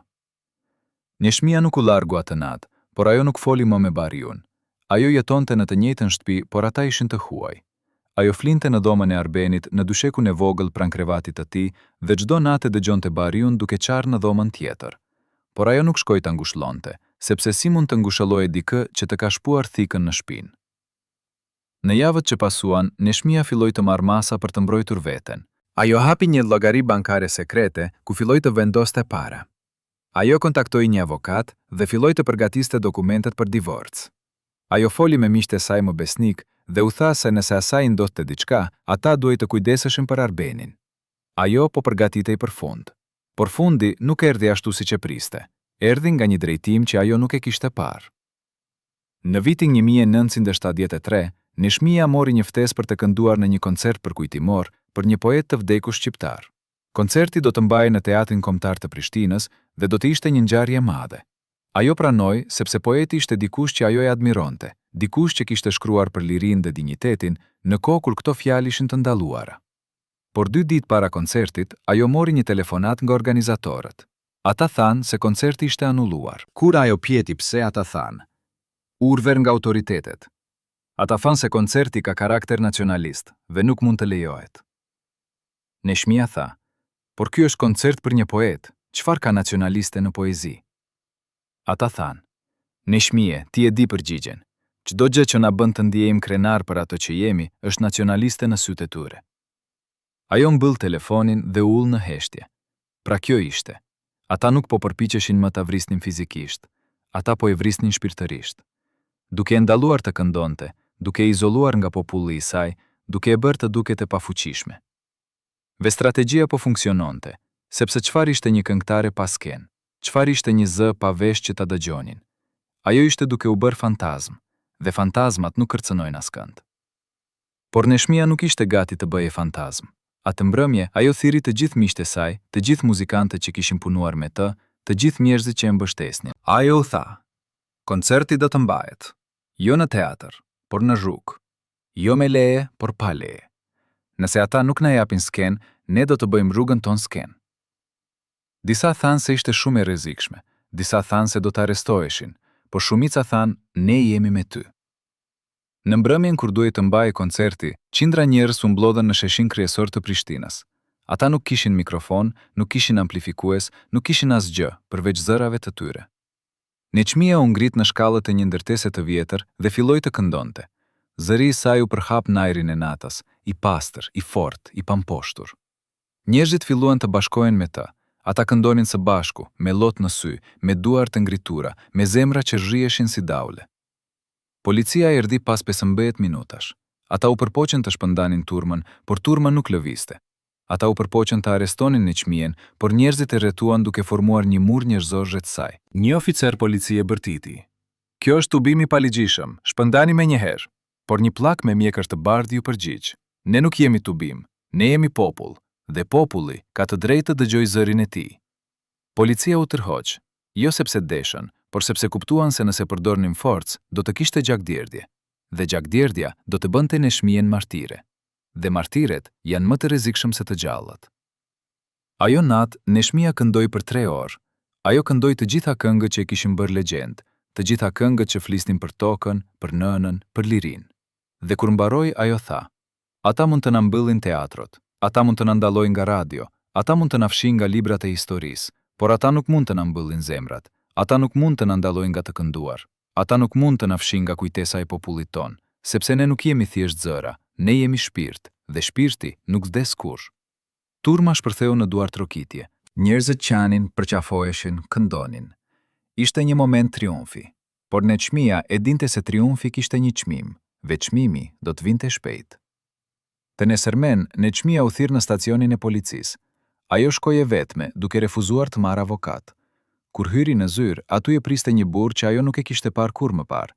Neçmia nuk u largu atë natë, por ajo nuk foli më me Bahriun. Ajo jetonte në të njëjtën shtëpi, por ata ishin të huaj. Ajo flinte në dhomën e Arbenit, në dyshekun e vogël pranë krevatit të tij, dhe çdo natë dëgjonte Bahriun duke qarë në dhomën tjetër. Por ajo nuk shkoi ta ngushëllonte, sepse si mund të ngushëllojë dikë që të ka shpuar thikën në shpinë. Në javët që pasuan, Neçmia filloi të marrë masa për të mbrojtur veten. Ajo hapi një llogari bankare sekrete ku filloi të vendoste para. Ajo kontaktoi një avokat dhe filloi të përgatiste dokumentet për divorc. Ajo foli me miqtë e saj më besnik dhe u tha se nëse asaj ndodhte diçka, ata duhej të kujdeseshin për Arbenin. Ajo po përgatitej për fund. Por fundi nuk erdhi ashtu siç e priste. Erdhi nga një drejtim që ajo nuk e kishte parë. Në vitin 1973, Neshmia mori një ftesë për të kënduar në një koncert përkujtimor për një poet të vdekur shqiptar. Koncerti do të mbahej në Teatrin Kombëtar të Prishtinës dhe do të ishte një ngjarje e madhe. Ajo pranoi sepse poeti ishte dikush që ajo e admironte, dikush që kishte shkruar për lirinë dhe dinjitetin në kohë kur këto fjalë ishin të ndaluara. Por 2 ditë para koncertit, ajo mori një telefonat nga organizatorët. Ata thanë se koncerti ishte anulluar. Kur ajo pyeti pse, ata thanë: "Urdhër nga autoritetet." Ata thanë se koncerti ka karakter nacionalist dhe nuk mund të lejohet. Neshmia tha: "Por ky është koncert për një poet, çfarë ka nacionaliste në poezi?" Ata thanë: "Neshmie, ti e di përgjigjen. Çdo gjë që na bën të ndjejmë krenar për ato që jemi, është nacionaliste në sytë e tyre." Ajo mbyll telefonin dhe ull në heshtje. Pra kjo ishte. Ata nuk po përpiqeshin më ta vrisnin fizikisht, ata po e vrisnin shpirtërisht. Duke e ndaluar të këndonte, duke e izoluar nga populli i saj, duke e bërë të duket e pafuqishme. Ve strategjia po funksiononte, sepse çfarë ishte një këngëtare pa skenë, çfarë ishte një zë pa vesh që ta dëgjonin. Ajo ishte duke u bërë fantazm, dhe fantazmat nuk kërcënojnë askënd. Por Neshmia nuk ishte gati të bëje fantazm. Atë mbrëmje, ajo thiri të gjithë miqtë e saj, të gjithë muzikantët që kishin punuar me të, të gjithë njerëzit që e mbështesnin. Ajo u tha: "Koncerti do të mbahet, jo në teatr, por në rrugë. Jo me leje, por pa leje. Nëse ata nuk na japin skenë, ne do të bëjmë rrugën tonë skenë." Disa thanë se ishte shumë e rrezikshme, disa thanë se do të arrestoheshin, por shumica thanë: "Ne jemi me ty." Në mbrëmjen kur duhej të mbahej koncerti, qindra njerëz u mblodhen në sheshin kryesor të Prishtinës. Ata nuk kishin mikrofon, nuk kishin amplifikues, nuk kishin asgjë përveç zërave të tyre. Neshmia u ngrit në shkallët e një ndërtese të vjetër dhe filloi të këndonte. Zëri i saj u përhap në ajrin e natës, i pastër, i fortë, i pamposhtur. Njerëzit filluan të bashkohen me të. Ata këndonin së bashku, me lot në sy, me duar të ngritura, me zemra që rriheshin si daule. Policia erdhi pas 15 minutash. Ata u përpoqën të shpëndanin turmën, por turma nuk lëvizte. Ata u përpoqën të arrestonin Neshmien, por njerëzit e rrethuan duke formuar një mur njerëzor rreth saj. Një oficer policie bërtiti: "Kjo është tubim i paligjishëm, shpëndani menjëherë." Por një pllak me mjekër të bardhë ju përgjigj: "Ne nuk jemi tubim, ne jemi popull, dhe populli ka të drejtë të dëgjojë zërin e tij." Policia u tërhoq, jo sepse deshën, por sepse kuptuan se nëse përdornin forcë, do të kishte gjakderdhje, dhe gjakderdhja do të bënte Neshmien martire. Dhe martiret janë më të rrezikshëm se të gjallët. Ajo natë Neshmia këndoi për 3 orë. Ajo këndoi të gjitha këngët që e kishin bërë legjend, të gjitha këngët që flisnin për tokën, për nënën, për lirinë. Dhe kur mbaroi, ajo tha: "Ata mund të na mbyllin teatrot, ata mund të na ndallojnë nga radio, ata mund të na fshin nga librat e historisë, por ata nuk mund të na mbyllin zemrat. Ata nuk mund të na ndallojnë nga të kënduar. Ata nuk mund të na fshin nga kujtesa e popullit ton, sepse ne nuk jemi thjesht zëra, ne jemi shpirt, dhe shpirti nuk vdes kurrë." Turma shpërtheu në duar trokitje. Njerëzit qanin, përqafoheshin, këndonin. Ishte një moment triumfi, por Neshmia e dinte se triumfi kishte një çmim, dhe çmimi do të vinte shpejt. Të nesërmen, Neshmia u thirr në stacionin e policisë. Ajo shkoi e vetme, duke refuzuar të marrë avokat. Kur hyri në zyrë, aty e priste një burr që ajo nuk e kishte parë kurrë më parë.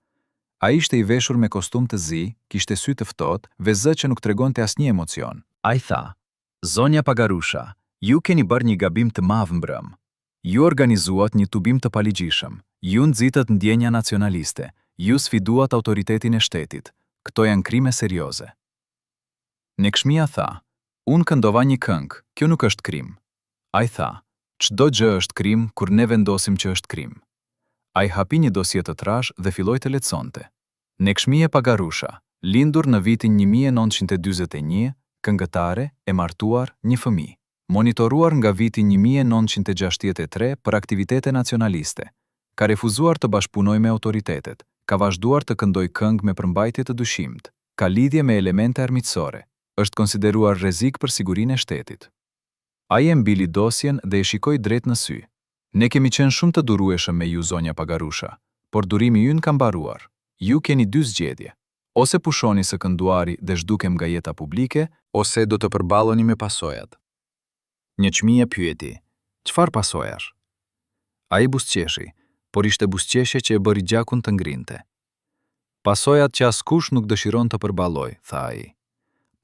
Ai ishte i veshur me kostum të zi, kishte sy të ftohtë dhe zë që nuk tregonte asnjë emocion. Ai tha: "Zonja Pagarusha, ju keni bërë një gabim të madh mbrëm. Ju organizuat një tubim të paligjishëm, ju nxitët ndjenja nacionaliste, ju sfiduat autoritetin e shtetit. Këto janë krime serioze." Neshmia tha: "Unë këndova një këngë, kjo nuk është krim." Ai tha: "Çdo gjë është krim kur ne vendosim që është krim." Ai hapi një dosie të trash dhe filloi të lexonte. Neshmia Pagarusha, lindur në vitin 1941, këngëtare, e martuar, një fëmijë. Monitoruar nga viti 1963 për aktivitete nacionaliste. Ka refuzuar të bashkëpunojë me autoritetet, ka vazhduar të këndojë këngë me përmbajtje të dyshimt, ka lidhje me elemente armiqësore, është konsideruar rrezik për sigurinë e shtetit. Ai e mbili dosjen dhe e shikoi drejt në sy. "Ne kemi qenë shumë të durueshëm me ju, zonja Pagarusha, por durimi ynë ka mbaruar. Ju keni 2 zgjedhje. Ose pushoni së kënduari dhe zhdukem nga jeta publike, ose do të përballoni me pasojat." Neshmia pyeti: "Çfarë pasojash?" Ai buzëqeshi, por ishte buzëqeshje që e bëri gjakun të ngrinte. Pasojat që askush nuk dëshiron të përballoj, tha ai.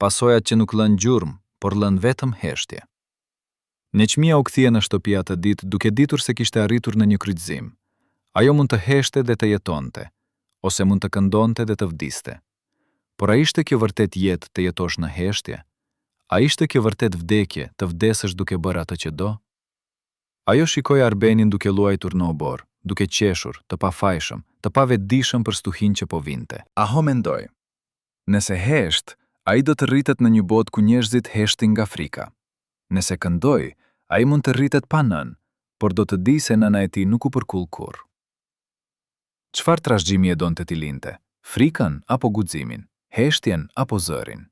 Pasojat që nuk lën gjurmë, por lën vetëm heshtje. Neçmia u kthye në shtëpi atë ditë duke ditur se kishte arritur në një kryqëzim. Ajo mund të heshte dhe të jetonte, ose mund të këndonte dhe të vdiste. Por a ishte kjo vërtet jetë të jetosh në heshtje? A ishte kjo vërtet vdekje të vdesësh duke bërë atë që do? Ajo shikoi Arbenin duke luajtur në obor, duke qeshur, të pafajshëm, të pavetdijshëm për stuhin që po vinte. Aho mendoi, nëse hesht, ai do të rritet në një botë ku njerëzit heshtin nga frika. Nëse këndoi, ai mund të rritet pa nën, por do të di se nëna e tij nuk u përkull kurrë. Çfarë trashëgjimi e donte t'i linte? Frikën apo guximin? Heshtjen apo zërin?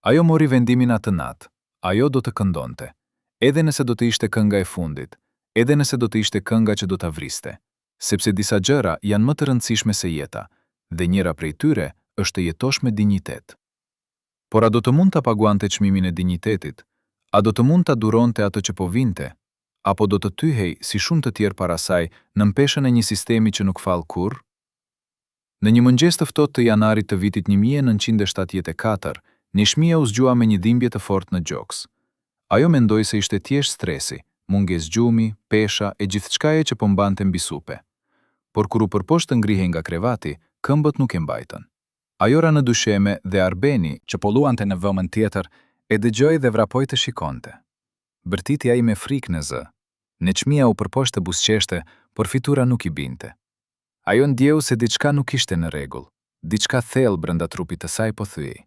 Ajo mori vendimin atë natë. Ajo do të këndonte. Edhe nëse do të ishte kënga e fundit, edhe nëse do të ishte kënga që do ta vriste, sepse disa gjëra janë më të rëndësishme se jeta, dhe njëra prej tyre është të jetosh me dinjitet. Por a do të mund ta paguante çmimin e dinjitetit? A do të mund ta duronte atë që po vinte? Apo do të tyhej si shumë të tjerë para saj në mpeshën e një sistemi që nuk fal kurrë? Në një mëngjes të ftohtë të janarit të vitit 1974, Neçmia u zgjua me një dhimbje të fortë në gjoks. Ajo mendoi se ishte thjesht stresi, mungesë gjumi, pesha e gjithçkaje që po mbante mbi supe. Por kur u përpoq të ngrihej nga krevati, këmbët nuk e mbajtën. Ajo ra në dysheme dhe Arbeni, që po luante në vëmën tjetër, e dëgjoi dhe vrapoi të shikonte. Bërtiti ai me frikë në zë. Neçmia u përpoq të buzëqeshte, por fytyra nuk i binte. Ajo ndjeu se diçka nuk ishte në rregull. Diçka thellë brenda trupit të saj po thyej.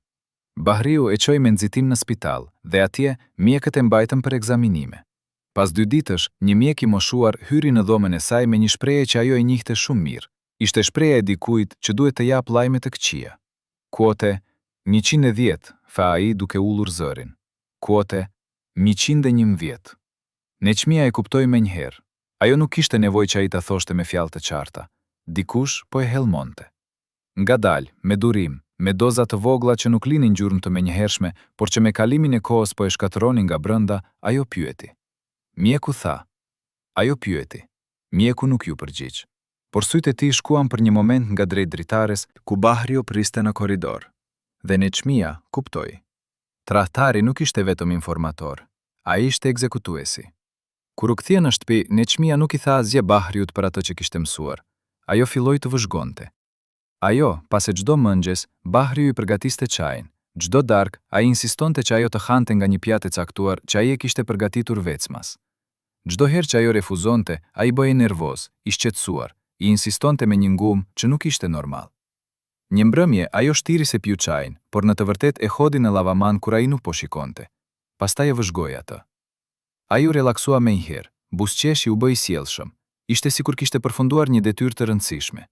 Bahriu e çoi me nxitim në spital dhe atje mjekët e mbajtën për ekzaminime. Pas 2 ditësh, një mjek i moshuar hyri në dhomën e saj me një shprehje që ajo e njihte shumë mirë. Ishte shpreha e dikujt që duhet të jap lajme të këqija. Kuote 110, tha ai duke ullur zërin. Kuote 111. Neçmia e kuptoi menjëherë. Ajo nuk kishte nevojë që ai ta thoshte me fjalë të qarta. Dikush po e hellmonte. Ngadalë, me durim, me doza të vogla që nuk linin gjurmë të menjëhershme, por që me kalimin e kohës po e shkatëronin nga brenda, ajo pyeti. Mjeku tha. Ajo pyeti. Mjeku nuk ju përgjigj. Por sytë e tij shkuan për një moment nga drejt dritares, ku Bahriu priste në korridor. Dhe Neçmia kuptoi. Tradhtari nuk ishte vetëm informator, ai ishte ekzekutuesi. Kur u kthye në shtëpi, Neçmia nuk i tha asgjë Bahriut për atë që kishte mësuar. Ajo filloi të vëzhgonte. Ajo, pas e çdo mëngjes, Bahriu i përgatiste çajin. Çdo darkë, ai insistonte që ajo të hante nga një pjatë e caktuar që ai e kishte përgatitur vecmas. Çdo herë që ajo refuzonte, ai bëhej nervoz, i shqetësuar, i insistonte me një ngum që nuk ishte normal. Një mbrëmje, ajo shtiri se piu çajin, por në të vërtet e hodhi në lavaman kur ai nuk po shikonte. Pastaj e vëzhgoi atë. Ai u relaksua menjëherë, buzëqeshi u bë i sjellshëm. Ishte sikur kishte përfunduar një detyrë të rëndësishme.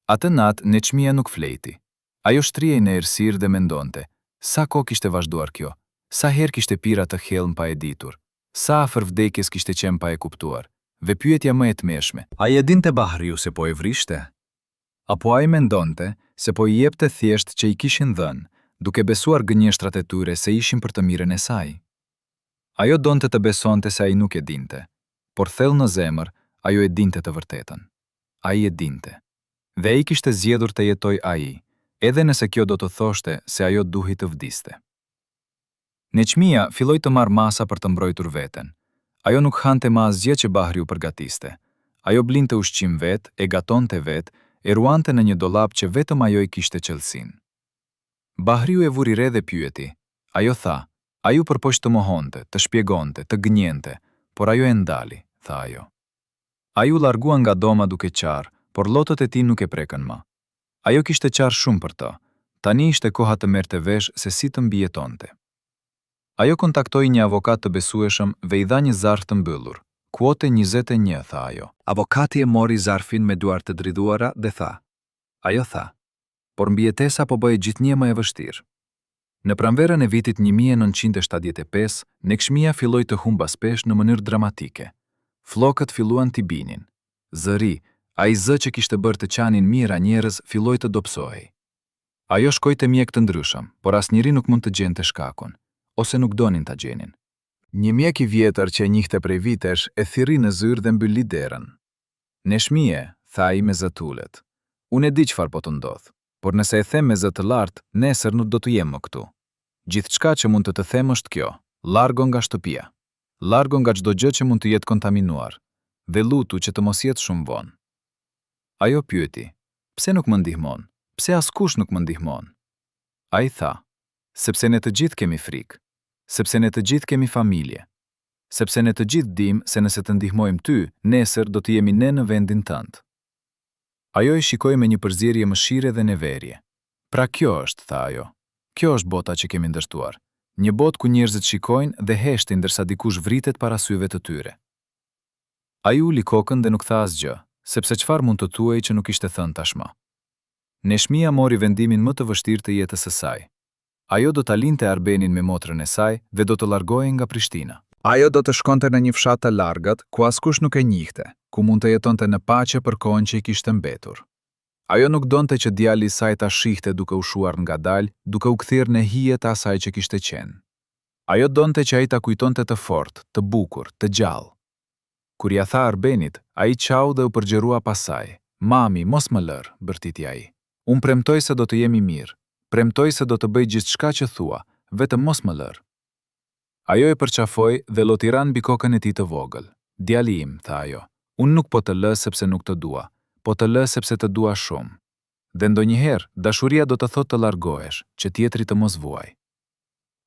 Atë natë Neçmia nuk flejti. Ajo shtrihej në errësirë dhe mendonte, sa kohë kishte vazhduar kjo, sa herë kishte pirë atë hellm pa e ditur, sa afër vdekjes kishte qenë pa e kuptuar. Dhe pyetja më e tmeshme, ai e dinte Bahriu se po e vrishte? Apo ai mendonte se po i jepte thjesht që i kishin dhënë, duke besuar gënjeshtrat e tyre se ishin për të mirën e saj? Ajo donte të besonte se ai nuk e dinte, por thellë në zemër, ajo e dinte të vërtetën. Ai e dinte. Dhe ai kishte zgjedhur të jetoj ai, edhe nëse kjo do të thoshte se ajo duhej të vdiste. Neçmia filloi të marrë masa për të mbrojtur veten. Ajo nuk hante më asgjë që Bahriu përgatiste. Ajo blinte ushqim vet, e gatonte vet, e ruante në një dollap që vetëm ajo i kishte qelsinë. Bahriu e vuri re dhe pyeti. Ajo tha, ai u përpoq të mohonte, të shpjegonte, të gënjente, por ajo e ndali, tha ajo. Ai u largua nga doma duke qarë, por llotët e tij nuk e prekën më. Ajo kishte qarë shumë për të. Tani ishte koha të merrte vesh se si të mbijetonte. Ajo kontaktoi një avokat të besueshëm dhe i dha një zarf të mbyllur. Kuote 21, tha ajo. Avokati e mori zarfin me duart të dridhuara dhe tha. Ajo tha, por mbijetesa po bëhej gjithnjë më e vështirë. Në pranverën e vitit 1975, Neçmia filloi të humbas peshë në mënyrë dramatike. Flokët filluan t'i binin. Zëri, ai zë që kishte bërë të qanin mira njerëz, filloi të dobësohej. Ajo shkoi te mjek të ndryshëm, por asnjëri nuk mund të gjente shkakun, ose nuk donin ta gjenin. Një mjek i vjetër që e njihte prej vitesh e thirri në zyrë dhe mbylli derën. Neçmie, tha ai me zë tulet. Unë e di çfarë po të ndodh. por nëse e them me zë të lartë, nesër nuk do të jem më këtu. Gjithçka që mund të të them është kjo: largo nga shtëpia. Largo nga çdo gjë që mund të jetë kontaminuar. Dhe lutu që të mos jetë shumë vonë. Ajo pyeti: pse nuk më ndihmon? Pse askush nuk më ndihmon? Ai tha: sepse ne të gjithë kemi frikë. Sepse ne të gjithë kemi familje. Sepse ne të gjithë dim se nëse të ndihmojmë ty, nesër do të jemi ne në vendin tënd. Ajo i shikoi me një përzierje mëshire dhe neverje. Pra kjo është, tha ajo. Kjo është bota që kemi ndërtuar. Një botë ku njerëzit shikojnë dhe heshtin ndërsa dikush vritet para syve të tyre. Ai uli kokën dhe nuk tha asgjë, sepse çfarë mund të thuaj që nuk ishte thënë tashmë. Neshmia mori vendimin më të vështirë të jetës së saj. Ajo do ta linte Arbenin me motrën e saj dhe do të largohej nga Prishtina. Ajo do të shkonte në një fshat të largët, ku askush nuk e njihte, ku mund të jetonte në paqe për kohën që i kishte mbetur. Ajo nuk donte që djali i saj ta shihte duke u shuar ngadalë, duke u kthyer në hijet e asaj që kishte qenë. Ajo donte që ai ta kujtonte të fortë, të bukur, të gjallë. Kur ia tha Arbenit, ai qau dhe u përgjerua pas saj. Mami, mos më lër, bërtiti ai. Unë premtoj se do të jemi mirë. Premtoj se do të bëj gjithçka që thua, vetëm mos më lër. Ajo e përqafoi dhe lotiran mbi kokën e tij të vogël. Djali im, tha ajo, unë nuk po të lë sepse nuk të dua, po të lë sepse të dua shumë. Dhe ndonjëherë, dashuria do të thotë të largohesh, që tjetri të mos vuaj.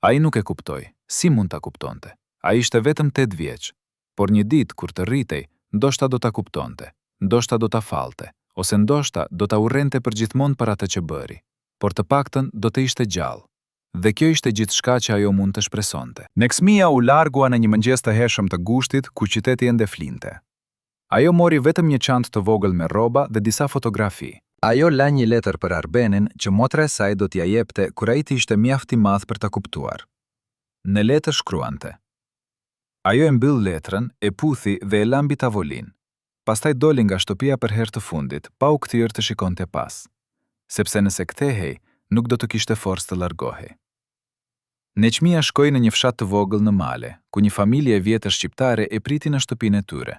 Ai nuk e kuptoi, si mund ta kuptonte? Ai ishte vetëm 8 vjeç, por një ditë kur të rritej, ndoshta do ta kuptonte, ndoshta do ta falte, ose ndoshta do ta urrente përgjithmonë për atë që bëri, por të paktën do të ishte gjallë. Dhe kjo ishte gjithçka që ajo mund të shpresonte. Neksmia u largua në një mëngjes të hershëm të gushtit, ku qyteti ende flinte. Ajo mori vetëm një çantë të vogël me rroba dhe disa fotografi. Ajo la një letër për Arbenin që motra e saj do t'ia jepte kur ai të ishte mjaft i madh për ta kuptuar. Në letër shkruante: ajo e mbyll letrën, e puthi dhe e la mbi tavolinë. Pastaj doli nga shtëpia për herë të fundit, pa u kthyer të shikonte pas. Sepse nëse kthehej, nuk do të kishte forcë të largohej. Neçmia shkoi në një fshat të vogël në male, ku një familje e vjetër shqiptare e priti në shtëpinë e tyre.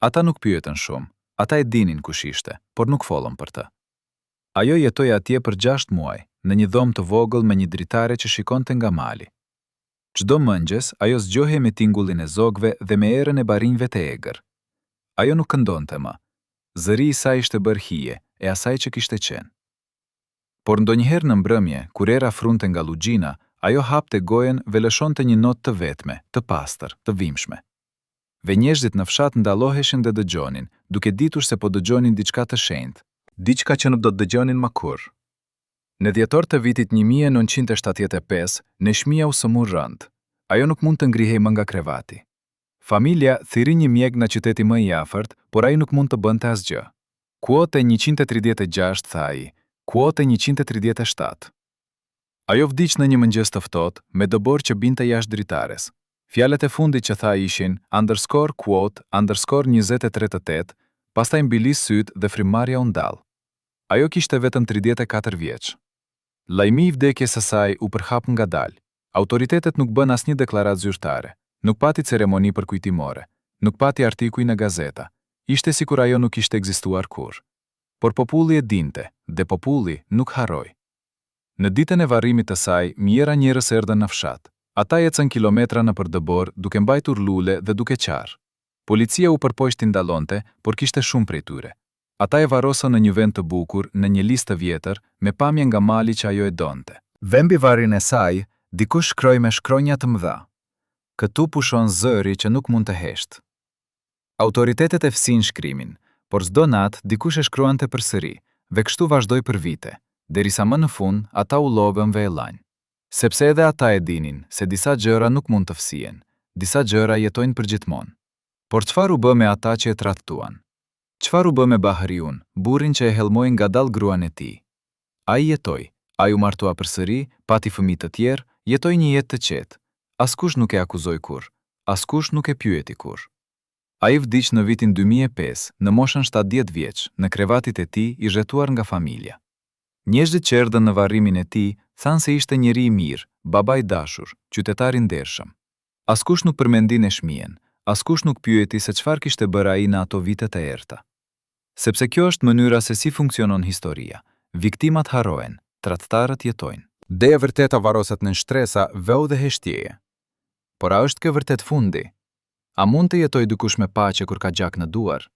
Ata nuk pyetën shumë, ata e dinin kush ishte, por nuk folën për të. Ajo jetoi atje për 6 muaj, në një dhomë të vogël me një dritare që shikonte nga mali. Çdo mëngjes, ajo zgjohej me tingullin e zogëve dhe me erën e barinjve të egër. Ajo nuk këndonte më. Zëri i saj ishte bërë hije, e asaj që kishte qenë. Por ndonjëherë në mbrëmje, kur era frunte nga lugjina, ajo hapte gojen dhe lëshonte një notë të vetme, të pastër, të vimshme. Dhe njerëzit në fshat ndalloheshin dhe dëgjonin, duke ditur se po dëgjonin diçka të shenjtë, diçka që nuk do të dëgjonin më kurrë. Në dhjetor të vitit 1975, Neshmia u sëmur rënd. Ajo nuk mund të ngrihej më nga krevati. Familja thiri një mjek në qyteti më i afërt, por ai nuk mund të bënte asgjë. Kuote 136, tha ai, kuote 137. Ajo vdiq në një mëngjes të ftohtë, me dëbor që binte jashtë dritares. Fjalët e fundit që tha ishin _quote_2388, pastaj mbilis syt dhe frymëmarrja u ndall. Ajo kishte vetëm 34 vjeç. Lajmi i vdekjes së saj u përhap ngadalë. Autoritetet nuk bën asnjë deklaratë zyrtare, nuk pati ceremoni përkujtimore, nuk pati artikuj në gazeta. Ishte sikur ajo nuk ishte ekzistuar kurrë. Por populli e dinte, dhe populli nuk harroi. Në ditën e varrimit të saj, mijëra njerëz erdhën në fshat. Ata ecën kilometra nëpër dëbor, duke mbajtur lule dhe duke qarë. Policia u përpoqti ndallonte, por kishte shumë prej tyre. Ata e varrosën në një vend të bukur, në një listë të vjetër, me pamje nga mali që ajo e donte. Dhe mbi varrin e saj, dikush shkroi me shkronja të mëdha: këtu pushon zëri që nuk mund të heshtë. Autoritetet e fsin shkrimin, por çdo natë dikush e shkruante përsëri, dhe kështu vazhdoi për vite, derisa më në fund ata u lodhën dhe e lanë. Sepse edhe ata e dinin se disa gjëra nuk mund të fsihen, disa gjëra jetojnë përgjithmonë. Por çfarë u bë me ata që e tradhtuan? Çfarë u bë me Bahriun, burrin që e helmoi ngadalë gruan e tij? Ai jetoi, ai u martua përsëri, pati fëmijë të tjerë, jetoi një jetë të qetë. Askush nuk e akuzoi kurrë, askush nuk e pyeti kurrë. Ai vdiq në vitin 2005, në moshën 70 vjeç, në krevatit e tij i rrethuar nga familja. Njerëzit që erdhën në varrimin e tij thanë se ishte njeri i mirë, baba i dashur, qytetar i ndershëm. Askush nuk përmendi Neshmien, askush nuk pyeti se çfarë kishte bërë ai në ato vitet e errta. Sepse kjo është mënyra se si funksionon historia. Viktimat harrohen, tradhtarët jetojnë. Dhe e vërteta varosat në shtresa, veu dhe heshtjeje. Por a është kë vërtet fundi? A mund të jetoj dikush me paqe kur ka gjak në duar?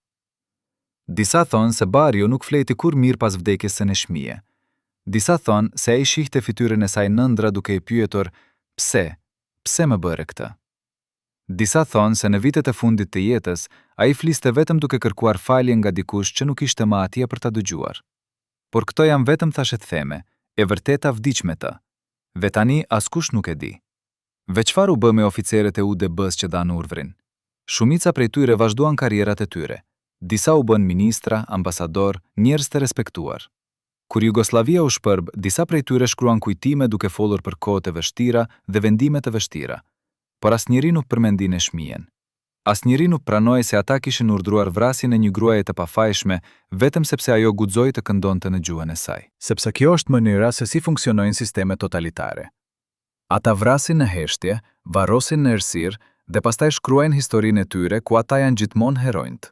Disa thonë se Bariu nuk fleti kur mirë pas vdekjes së Neshmije. Disa thonë se ai shihte fytyrën e saj nëndra duke i pyetur pse më bëre këtë? Disa thonë se në vitet e fundit të jetës, ai fliste vetëm duke kërkuar falje nga dikush që nuk ishte më atje për ta dëgjuar. Por këto janë vetëm thashetheme, e vërteta vdiq me të. Ve tani askush nuk e di. Ve çfarë u bë me oficerët e UDB-s që dhanë urdhrin? Shumica prej tyre vazhduan karrierat e tyre. Disa u bën ministra, ambasador, njerëz të respektuar. Kur Jugoslavia u shpërb, disa prej tyre shkruan kujtime duke folur për kohët e vështira dhe vendimet e vështira. Por asnjëri nuk përmendi Neshmijen. Asnjëri nuk pranoi se ata kishin urdhëruar vrasjen e një gruaje të pafajshme vetëm sepse ajo guxoi të këndonte në gjuhën e saj. Sepse kjo është mënyra se si funksionojnë sistemet totalitare. Ata vrasin në heshtje, varrosin në errësirë dhe pastaj shkruajnë historinë e tyre ku ata janë gjithmonë heronjt.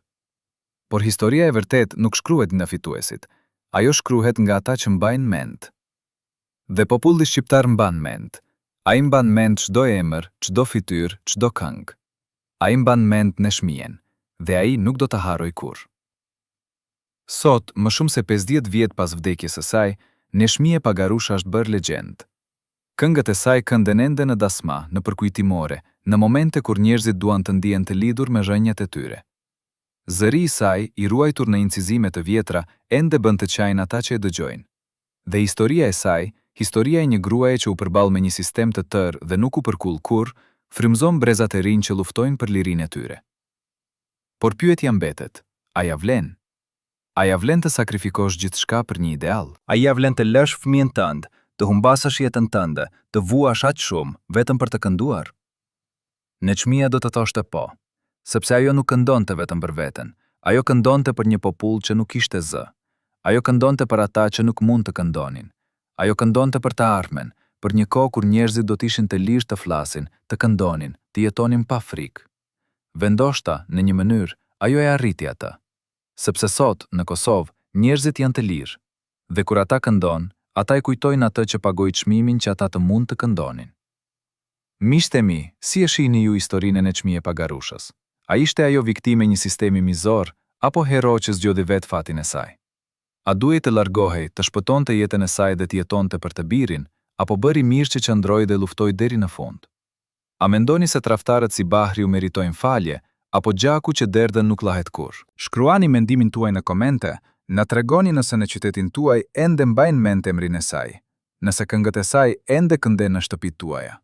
Por historia e vërtet nuk shkruhet nga fituesit. Ajo shkruhet nga ata që mbajnë mend. Dhe populli shqiptar mban mend. Ai mban mend çdo emër, çdo fytyrë, çdo këngë. Ai mban mend Neshmijen dhe ai nuk do ta harroj kurrë. Sot, më shumë se 50 vjet pas vdekjes së saj, Neshmije Pagarusha është bërë legjend. Këngët e saj kënden ende në dasma, në përkujtimore, në momente kur njerëzit duan të ndihen të lidhur me rrënjat e tyre. Zëri i saj, i ruajtur në incizime të vjetra, ende bën të qajnë ata që e dëgjojnë. Dhe historia e saj, historia e një gruaje që u përball me një sistem të tërë dhe nuk u përkull kurrë, frymëzon brezat e rinj që luftojnë për lirinë e tyre. Por pyetja mbetet, a ja vlen? A ja vlen të sakrifikosh gjithçka për një ideal? A ja vlen të lësh fëmijën tënd, të humbasësh jetën tënde, të vuash aq shumë vetëm për të kënduar? Neshmija do të thoshte po, sepse ajo nuk këndonte vetëm për veten. Ajo këndonte për një popull që nuk kishte zë. Ajo këndonte për ata që nuk mund të këndonin. Ajo këndonte për të ardhmen, për një kohë kur njerëzit do të ishin të lirë të flasin, të këndonin, të jetonin pa frikë. Vendoshta, në një mënyrë, ajo e arriti atë. Sepse sot, në Kosovë, njerëzit janë të lirë. Dhe kur ata këndon, ata i kujtojnë atë që pagoi çmimin që ata të mund të këndonin. Miqtë e mi, si e shihni ju historinë e Neshmije Pagarushës? A ishte ajo viktime një sistemi mizor, apo hero që zgjodhi vetë fatin e saj? A duhej të largohej, të shpëtonte jetën e saj dhe të jetonte për të birin, apo bëri mirë që qëndroi dhe luftoi deri në fund? A mendoni se tradhtarët si Bahriu meritojnë falje, apo gjaku që derdhen nuk lahet kurrë? Shkruani mendimin tuaj në komente, na tregoni nëse në qytetin tuaj ende mbajnë mend emrin e saj, nëse këngët e saj ende kënden në shtëpitë tuaja.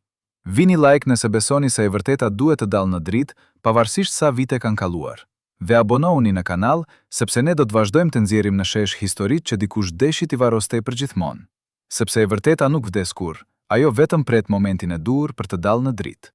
Vini like nëse besoni se e vërteta duhet të dalë në dritë, pavarësisht sa vite kanë kaluar. Dhe abonohuni në kanal, sepse ne do të vazhdojmë të nxjerrim në shesh historitë që dikush deshi t'i varrostej përgjithmonë. Sepse e vërteta nuk vdes kurrë, ajo vetëm pret momentin e dur për të dalë në dritë.